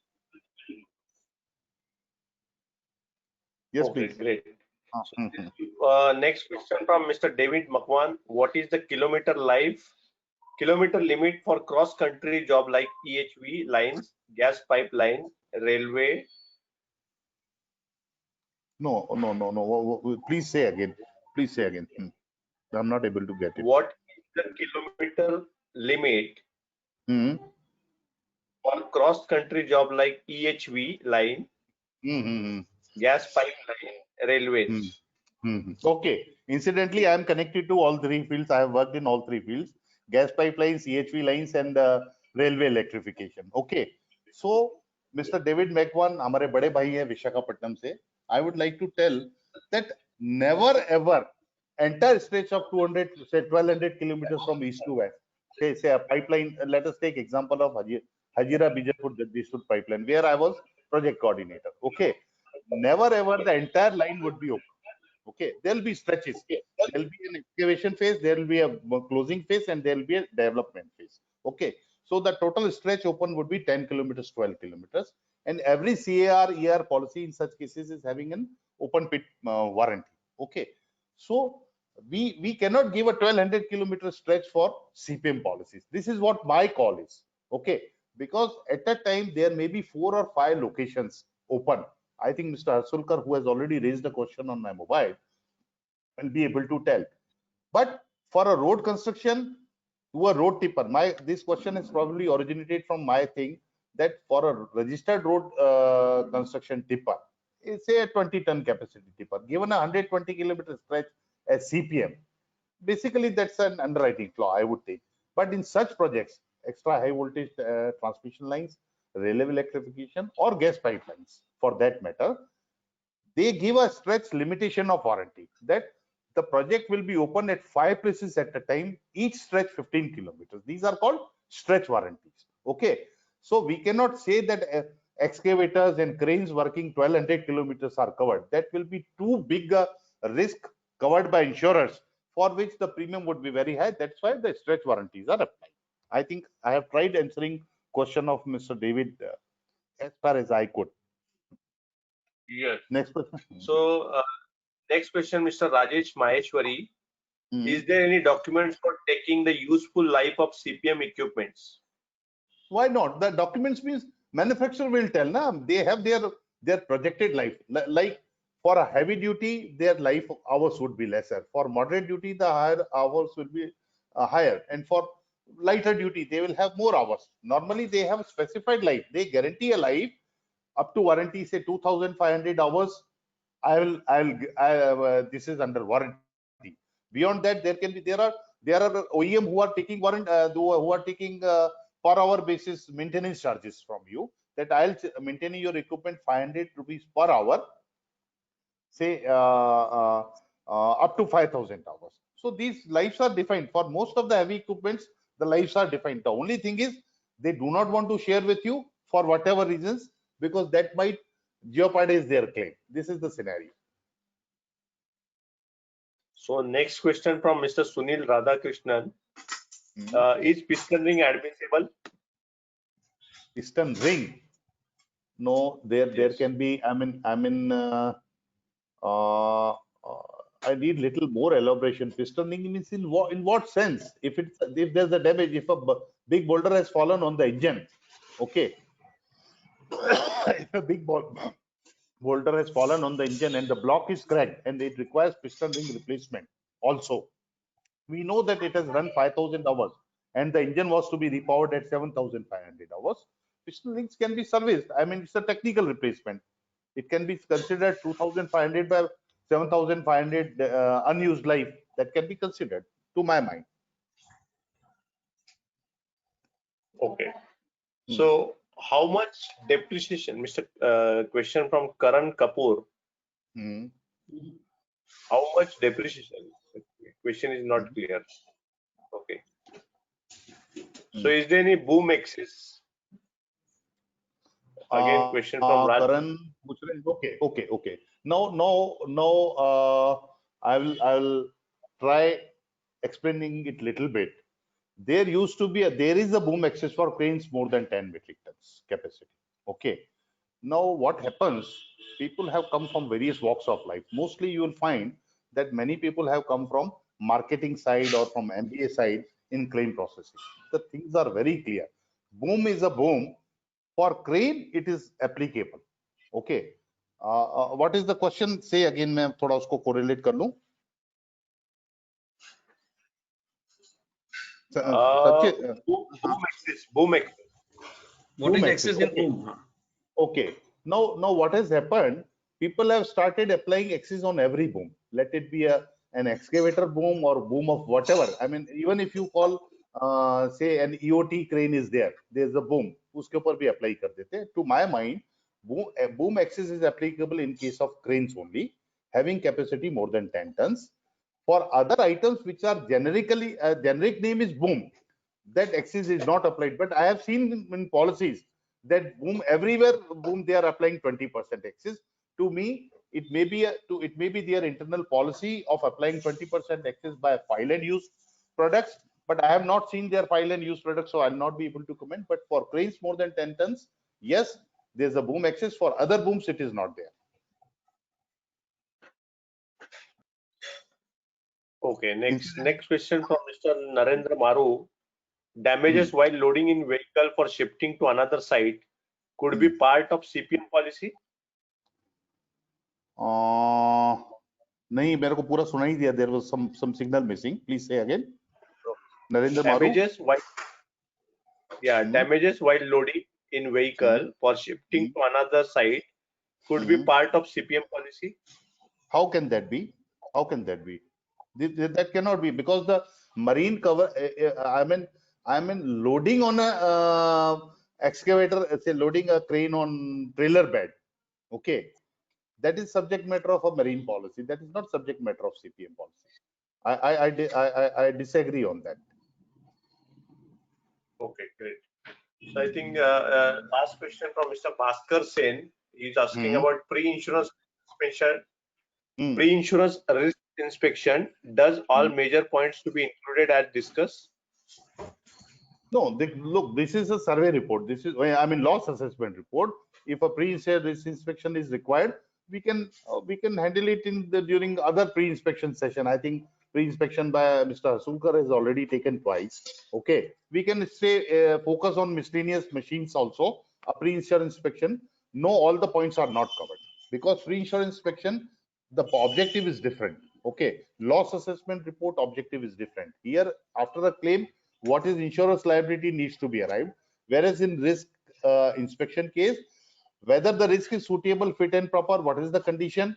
[SPEAKER 2] Yes,
[SPEAKER 1] Okay,
[SPEAKER 2] please.
[SPEAKER 1] great.
[SPEAKER 2] Mhm.
[SPEAKER 1] Next question from Mr. David Makwan. What is the kilometer limit for cross country job like EHV lines, gas pipeline, railway?
[SPEAKER 2] No. Please say again. Please say again. I'm not able to get it.
[SPEAKER 1] What is the kilometer limit
[SPEAKER 2] Hmm.
[SPEAKER 1] for cross country job like EHV line,
[SPEAKER 2] Hmm.
[SPEAKER 1] gas pipeline, railways?
[SPEAKER 2] Okay. Incidentally, I am connected to all three fields. I have worked in all three fields: gas pipelines, EHV lines, and railway electrification. Okay. So, Mr. David Mekwan, हमारे बड़े भाई हैं विशाखापट्टनम से. I would like to tell that never ever entire stretch of 200, say 1,200 kilometers from east to west. Say a pipeline. Let us take example of Hajira Bijapur Jagdishpur pipeline, where I was project coordinator. Okay. Never ever the entire line would be open. Okay, there will be stretches. There will be an excavation phase, there will be a closing phase, and there will be a development phase. Okay, so the total stretch open would be 10 kilometers, 12 kilometers, and every CAR ER policy in such cases is having an open pit warranty. Okay, so we cannot give a 1,200 kilometer stretch for CPM policies. This is what my call is. Okay, because at that time there may be 4 or 5 locations open. I think Mr. Harsulkar, who has already raised a question on my mobile, will be able to tell. But for a road construction to a road tipper, this question is probably originated from my thing that for a registered road construction tipper, say a 20-ton capacity tipper, given a 120 kilometer stretch as CPM, basically that's an underwriting flaw, I would think. But in such projects, extra high voltage transmission lines, railway electrification, or gas pipelines, for that matter, they give a stretch limitation of warranty that the project will be open at 5 places at a time, each stretch 15 kilometers. These are called stretch warranties. Okay, so we cannot say that excavators and cranes working 1,200 kilometers are covered. That will be too big a risk covered by insurers, for which the premium would be very high. That's why the stretch warranties are applied. I think I have tried answering question of Mr. David as far as I could.
[SPEAKER 1] Yes.
[SPEAKER 2] Next question.
[SPEAKER 1] So, next question, Mr. Rajesh Maheshwari. Is there any documents for taking the useful life of CPM equipments?
[SPEAKER 2] Why not? The documents means manufacturer will tell, na, they have their projected life. Like for a heavy duty, their life hours would be lesser. For moderate duty, the higher hours will be higher. And for lighter duty, they will have more hours. Normally, they have specified life. They guarantee a life up to warranty, say 2,500 hours. This is under warranty. Beyond that, there are OEM who are taking who are taking per hour basis maintenance charges from you, that I'll maintain your equipment 500 rupees per hour, say up to 5,000 hours. So these lives are defined. For most of the heavy equipments, the lives are defined. The only thing is they do not want to share with you for whatever reasons, because that might jeopardize their claim. This is the scenario.
[SPEAKER 1] So next question from Mr. Sunil Radhakrishnan. Is piston ring admissible?
[SPEAKER 2] Piston ring? No, there can be. I need little more elaboration. Piston ring means in what sense? If there's a damage, if a big boulder has fallen on the engine, okay. If a big boulder has fallen on the engine and the block is cracked and it requires piston ring replacement also. We know that it has run 5,000 hours and the engine was to be repowered at 7,500 hours. Piston rings can be serviced. I mean, it's a technical replacement. It can be considered 2,500 by 7,500 unused life. That can be considered, to my mind.
[SPEAKER 1] Okay. So how much depreciation, Mr. Question from Karan Kapoor. How much depreciation? The question is not clear. Okay. So is there any boom axis Again, question from Raj.
[SPEAKER 2] Karan पूछ रहे हैं. Okay. Now, I will try explaining it little bit. There is a boom access for cranes more than 10 metric tons capacity. Okay. Now, what happens? People have come from various walks of life. Mostly, you will find that many people have come from marketing side or from MBA side in claim processing. The things are very clear. Boom is a boom. For crane, it is applicable. Okay. What is the question? Say again, मैं थोड़ा उसको correlate कर लूं.
[SPEAKER 1] Boom axis. Boom axis.
[SPEAKER 3] What is
[SPEAKER 2] Boom
[SPEAKER 3] access
[SPEAKER 2] axis,
[SPEAKER 3] in
[SPEAKER 2] okay.
[SPEAKER 3] boom?
[SPEAKER 2] Okay. Now what has happened? People have started applying axis on every boom. Let it be an excavator boom or boom of whatever. I mean, even if you call, say an EOT crane is there's a boom. उसके ऊपर भी apply कर देते हैं. To my mind, boom axis is applicable in case of cranes only, having capacity more than 10 tons. For other items which are generically, generic name is boom, that axis is not applied. But I have seen in policies that boom everywhere, boom they are applying 20% axis. To me, it may be their internal policy of applying 20% axis by file and use products, but I have not seen their file and use products, so I'll not be able to comment. But for cranes more than 10 tons, yes, there's a boom axis. For other booms, it is not there.
[SPEAKER 1] Okay, next question from Mr. Narendra Maru. Damages while loading in vehicle for shifting to another site could be part of CPM policy?
[SPEAKER 2] नहीं, मेरे को पूरा सुनाई दिया. There was some signal missing. Please say again. Narendra Maru.
[SPEAKER 1] Damages while loading in vehicle for shifting to another site could be part of CPM policy?
[SPEAKER 2] How can that be? How can that be? That cannot be, because the marine cover, I mean loading on a excavator, say loading a crane on trailer bed. Okay. That is subject matter of a marine policy. That is not subject matter of CPM policy. I disagree on that.
[SPEAKER 1] Okay, great. So I think last question from Mr. Bhaskar Sen. He's asking about pre-insurance inspection. Pre-insurance risk inspection. Does all major points to be included as discussed?
[SPEAKER 2] No, look, this is a survey report. This is, I mean, loss assessment report. If a pre-insurance risk inspection is required, we can handle it during other pre-inspection session. I think pre-inspection by Mr. Hasulkar has already taken twice. Okay, we can say focus on miscellaneous machines also. A pre-insurance inspection. No, all the points are not covered, because pre-insurance inspection, the objective is different. Okay, loss assessment report objective is different. Here, after a claim, what is insurance liability needs to be arrived. Whereas in risk inspection case, whether the risk is suitable, fit and proper, what is the condition,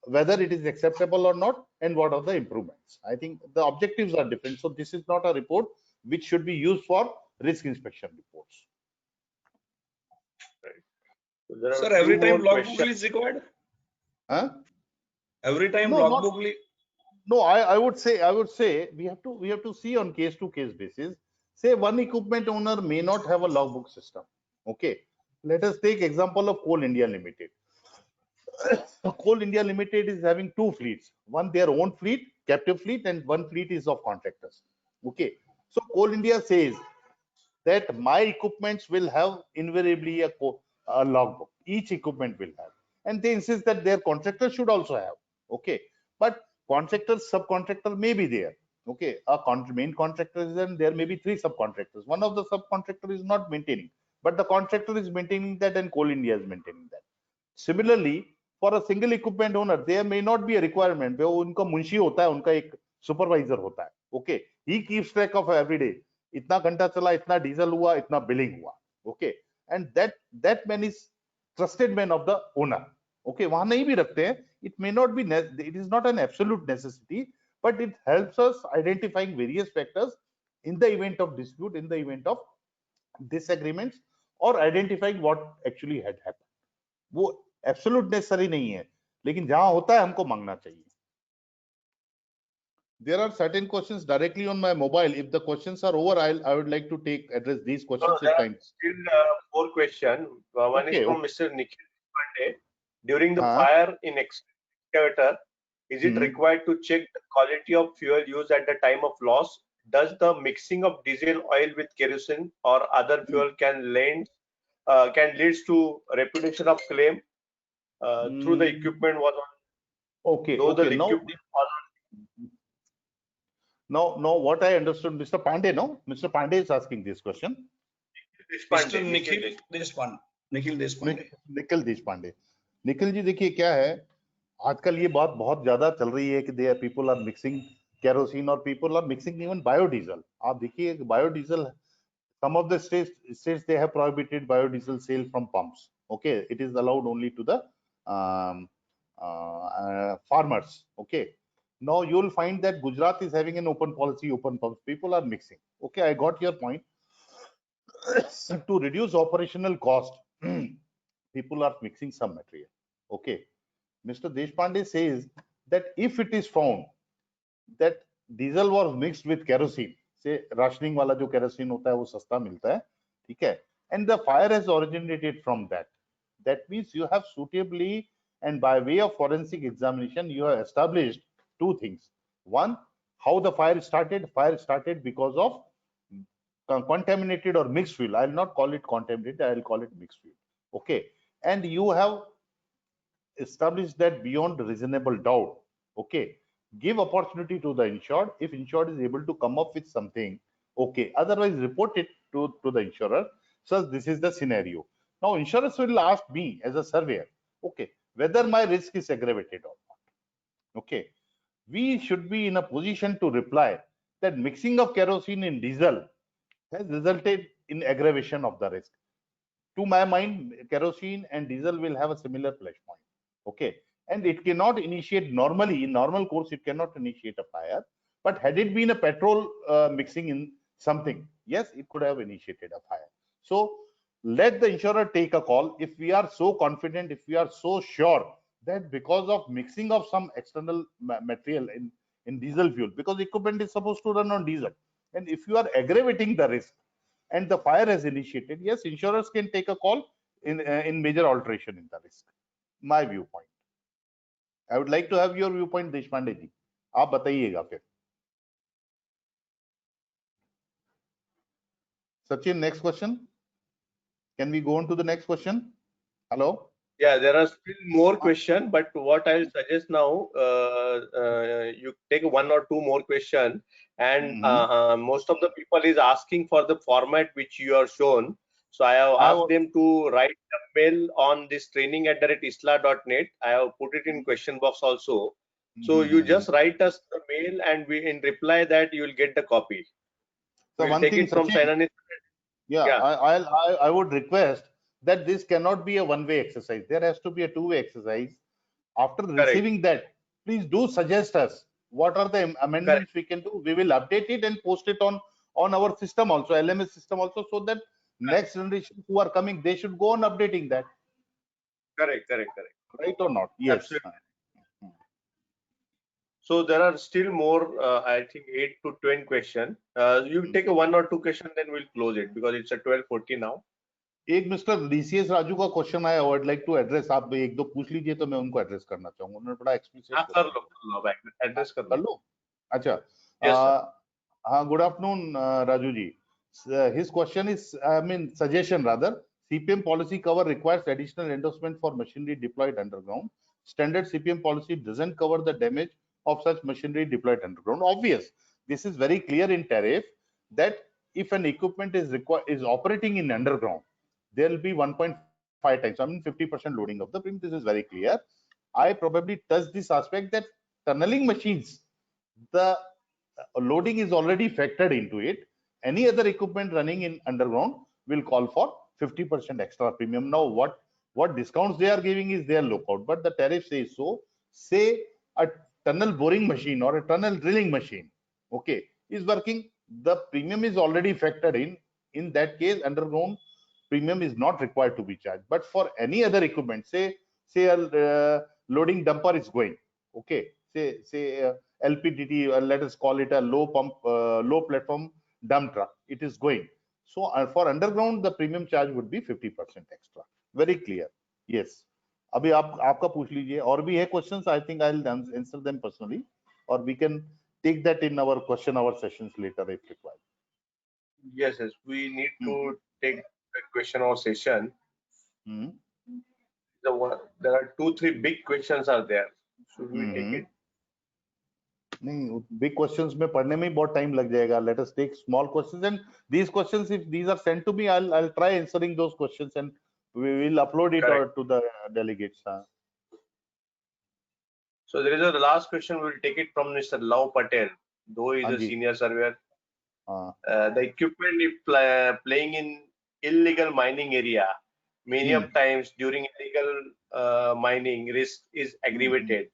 [SPEAKER 2] whether it is acceptable or not, and what are the improvements. I think the objectives are different. So this is not a report which should be used for risk inspection reports.
[SPEAKER 1] Right. So
[SPEAKER 3] sir, every time logbook is required?
[SPEAKER 2] Huh?
[SPEAKER 3] Every time logbook.
[SPEAKER 2] No, I would say we have to see on case to case basis. Say one equipment owner may not have a logbook system. Okay. Let us take example of Coal India Limited. Coal India Limited is having two fleets. One their own fleet, captive fleet, and one fleet is of contractors. Okay. So Coal India says that my equipments will have invariably a logbook. Each equipment will have. And they insist that their contractors should also have. Okay. But contractor, subcontractor may be there. Okay. A main contractor is then there may be three subcontractors. One of the subcontractor is not maintaining, but the contractor is maintaining that and Coal India is maintaining that. Similarly, for a single equipment owner, there may not be a requirement. उनका मुंशी होता है, उनका एक supervisor होता है. Okay, he keeps track of every day. इतना घंटा चला, इतना diesel हुआ, इतना billing हुआ. Okay, and that man is trusted man of the owner. Okay, वहाँ नहीं भी रखते हैं. It may not be, it is not an absolute necessity, but it helps us identifying various factors in the event of dispute, in the event of disagreements, or identifying what actually had happened. वो absolute necessary नहीं है, लेकिन जहां होता है हमको मांगना चाहिए. there are certain questions directly on my mobile. If the questions are over, I would like to address these
[SPEAKER 1] No,
[SPEAKER 2] questions
[SPEAKER 1] there
[SPEAKER 2] if
[SPEAKER 1] are
[SPEAKER 2] time.
[SPEAKER 1] still 4 questions. One is
[SPEAKER 2] Okay,
[SPEAKER 1] from
[SPEAKER 2] okay.
[SPEAKER 1] Mr. Nikhil Pandey. During the
[SPEAKER 2] Uh,
[SPEAKER 1] fire in excavator, is it
[SPEAKER 2] hmm.
[SPEAKER 1] required to check the quality of fuel used at the time of loss? Does the mixing of diesel oil with kerosene or other fuel can leads to reputation of claim through the
[SPEAKER 2] Mm,
[SPEAKER 1] equipment was on
[SPEAKER 2] okay,
[SPEAKER 1] though the
[SPEAKER 2] okay.
[SPEAKER 1] equipment was
[SPEAKER 2] Now, what I understood, Mr. Pandey, no? Mr. Pandey is asking this question.
[SPEAKER 1] on
[SPEAKER 3] Mr.
[SPEAKER 1] Nikhil
[SPEAKER 3] Nikhil Deshpande. Nikhil Deshpande.
[SPEAKER 2] Nikhil Deshpande Nikhil ji, देखिए क्या है, आजकल ये बात बहुत ज्यादा चल रही है कि they people are mixing kerosene और people are mixing even biodiesel. आप देखिए biodiesel, some of the states they have prohibited biodiesel sale from pumps. Okay, it is allowed only to the farmers. Okay, now you will find that Gujarat is having an open policy, open pumps. People are mixing. Okay, I got your point. To reduce operational cost, people are mixing some material. Okay, Mr. Deshpande says that if it is found that diesel was mixed with kerosene, say rationing वाला जो kerosene होता है वो सस्ता मिलता है, ठीक है, and the fire has originated from that. That means you have suitably and by way of forensic examination you have established two things. One, how the fire started. Fire started because of contaminated or mixed fuel. I will not call it contaminated, I will call it mixed fuel. Okay, and you have established that beyond reasonable doubt. Okay, give opportunity to the insured. If insured is able to come up with something, okay, otherwise report it to the insurer. So this is the scenario. Now insurers will ask me as a surveyor, okay, whether my risk is aggravated or not. Okay, we should be in a position to reply that mixing of kerosene in diesel has resulted in aggravation of the risk. To my mind, kerosene and diesel will have a similar flash point. Okay, and it cannot initiate normally, in normal course it cannot initiate a fire, but had it been a petrol mixing in something, yes, it could have initiated a fire. So let the insurer take a call. If we are so confident, if we are so sure that because of mixing of some external material in diesel fuel, because equipment is supposed to run on diesel, and if you are aggravating the risk and the fire has initiated, yes, insurers can take a call in major alteration in the risk. My viewpoint. I would like to have your viewpoint, Deshpande जी. आप बताइएगा फिर. Sachin, next question. Can we go on to the next question? Hello.
[SPEAKER 1] Yeah, there are still more questions, but what I'll suggest now, you take one or two more questions, and most of the people is asking for the format which you are shown. So I have asked them to write a mail on this training@isla.net. I have put it in question box also. So you just write us the mail, and we in reply that you will get the copy.
[SPEAKER 2] So
[SPEAKER 1] we'll
[SPEAKER 2] one
[SPEAKER 1] take
[SPEAKER 2] thing,
[SPEAKER 1] it from
[SPEAKER 2] Sachin,
[SPEAKER 1] Sainani.
[SPEAKER 2] yeah,
[SPEAKER 1] Yeah.
[SPEAKER 2] I would request that this cannot be a one-way exercise. There has to be a two-way exercise. After receiving that, please do suggest us what are the amendments we can do. We will update it and post it on our system also, LMS system also, so that next generation who are coming, they should go on updating that.
[SPEAKER 1] Correct.
[SPEAKER 2] Right or not? Yes.
[SPEAKER 1] Absolutely. So there are still more, I think 8 to 10 questions. You take a one or two question, then we'll close it because it's at 12:40 now.
[SPEAKER 2] एक mister DCS Raju का question आया, I would like to address. आप एक दो पूछ लीजिए तो मैं उनको एड्रेस करना चाहूंगा. उन्होंने बड़ा एक्सप्लिसिट
[SPEAKER 1] कर लो एड्रेस कर लो.
[SPEAKER 2] अच्छा. हाँ, good afternoon Raju ji. His question is, I mean, suggestion rather. CPM policy cover requires additional endorsement for machinery deployed underground. Standard CPM policy doesn't cover the damage of such machinery deployed underground. Obvious. This is very clear in tariff that if an equipment is operating in underground, there will be 1.5 times, I mean 50% loading of the beam. This is very clear. I probably touched this aspect that tunneling machines, the loading is already factored into it. Any other equipment running in underground will call for 50% extra premium. Now, what discounts they are giving is their lookout, but the tariff says so. Say a tunnel boring machine or a tunnel drilling machine, okay, is working, the premium is already factored in. In that case, underground premium is not required to be charged. But for any other equipment, say a loading dumper is going, okay, say LPDT, let us call it a low platform dump truck. It is going. So for underground, the premium charge would be 50% extra. Very clear. Yes. अभी आपका पूछ लीजिए और भी है questions. I think I'll answer them personally, or we can take that in our question hour sessions later if required.
[SPEAKER 1] Yes, yes. We need to take the question or session.
[SPEAKER 2] Hmm.
[SPEAKER 1] There are 2-3 big questions are there. Should we take it?
[SPEAKER 2] नहीं, big questions में पढ़ने में ही बहुत time लग जाएगा. Let us take small questions, and these questions, if these are sent to me, I'll try answering those questions and we will upload it
[SPEAKER 1] Correct.
[SPEAKER 2] to the delegates.
[SPEAKER 1] So there is the last question. We will take it from Mr. Love Patel, though he is a
[SPEAKER 2] Anji.
[SPEAKER 1] senior surveyor.
[SPEAKER 2] हाँ.
[SPEAKER 1] The equipment if playing in illegal mining area, many of times during illegal mining, risk is aggravated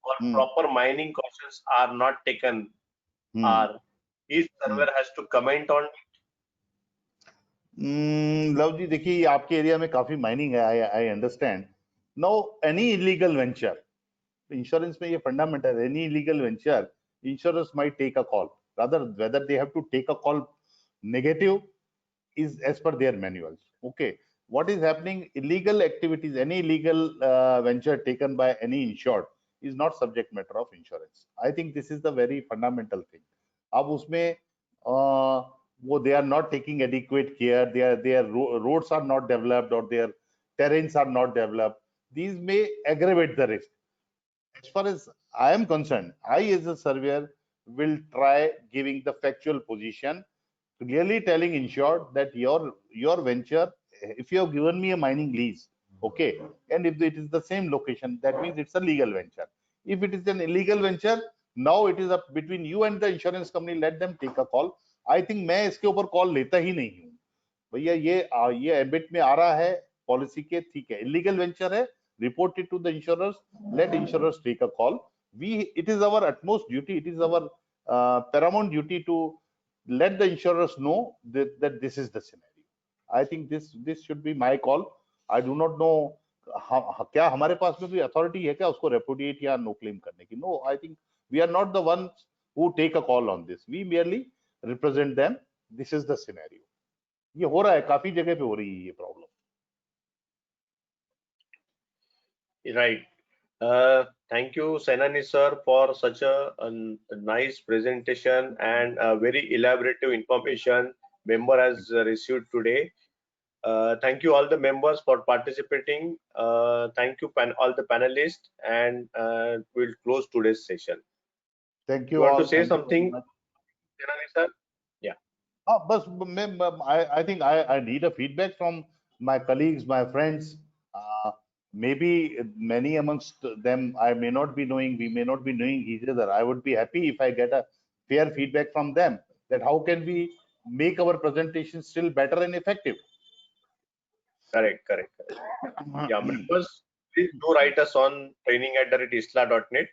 [SPEAKER 1] or proper mining cautions are not taken. Or each surveyor has to comment on.
[SPEAKER 2] Lav ji, देखिए आपके area में काफी mining है. I understand. No, any illegal venture, insurance में ये fundamental, any illegal venture, insurers might take a call. Rather, whether they have to take a call negative is as per their manuals. Okay, what is happening? Illegal activities, any illegal venture taken by any insured is not subject matter of insurance. I think this is the very fundamental thing. अब उसमें वो they are not taking adequate care. Their roads are not developed or their terrains are not developed. These may aggravate the risk. As far as I am concerned, I as a surveyor will try giving the factual position, clearly telling insured that your venture, if you have given me a mining lease, okay, and if it is the same location, that means it's a legal venture. If it is an illegal venture, now it is up between you and the insurance company. Let them take a call. I think मैं इसके ऊपर call लेता ही नहीं हूँ भैया. ये EBIT में आ रहा है पॉलिसी के, ठीक है, इलीगल वेंचर है, report it to the insurers, let insurers take a call. It is our utmost duty, it is our paramount duty to let the insurers know that this is the scenario. I think this should be my call. I do not know क्या हमारे पास में कोई authority है क्या उसको repudiate या no claim करने की. No, I think we are not the one who take a call on this. We merely represent them. This is the scenario. ये हो रहा है, काफी जगह पे हो रही है ये problem.
[SPEAKER 1] Right. Thank you, Senani sir, for such a nice presentation and a very elaborative information member has received today. Thank you all the members for participating. Thank you all the panelists, and we'll close today's session.
[SPEAKER 2] Thank you.
[SPEAKER 1] You want
[SPEAKER 2] all.
[SPEAKER 1] to say
[SPEAKER 2] Thank you
[SPEAKER 1] something,
[SPEAKER 2] very much.
[SPEAKER 1] Senani sir? Yeah.
[SPEAKER 2] बस I think I need a feedback from my colleagues, my friends. Maybe many amongst them I may not be knowing, we may not be knowing each other. I would be happy if I get a fair feedback from them that how can we make our presentation still better and effective.
[SPEAKER 1] Correct. Yeah, members, please do write us on training@isla.net.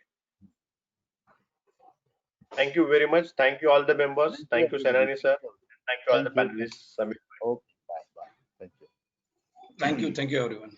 [SPEAKER 1] Thank you very much. Thank you all the members. Thank you, Senani sir. Thank you all the panelists.
[SPEAKER 2] Okay, bye. Thank you.
[SPEAKER 3] Thank you, everyone.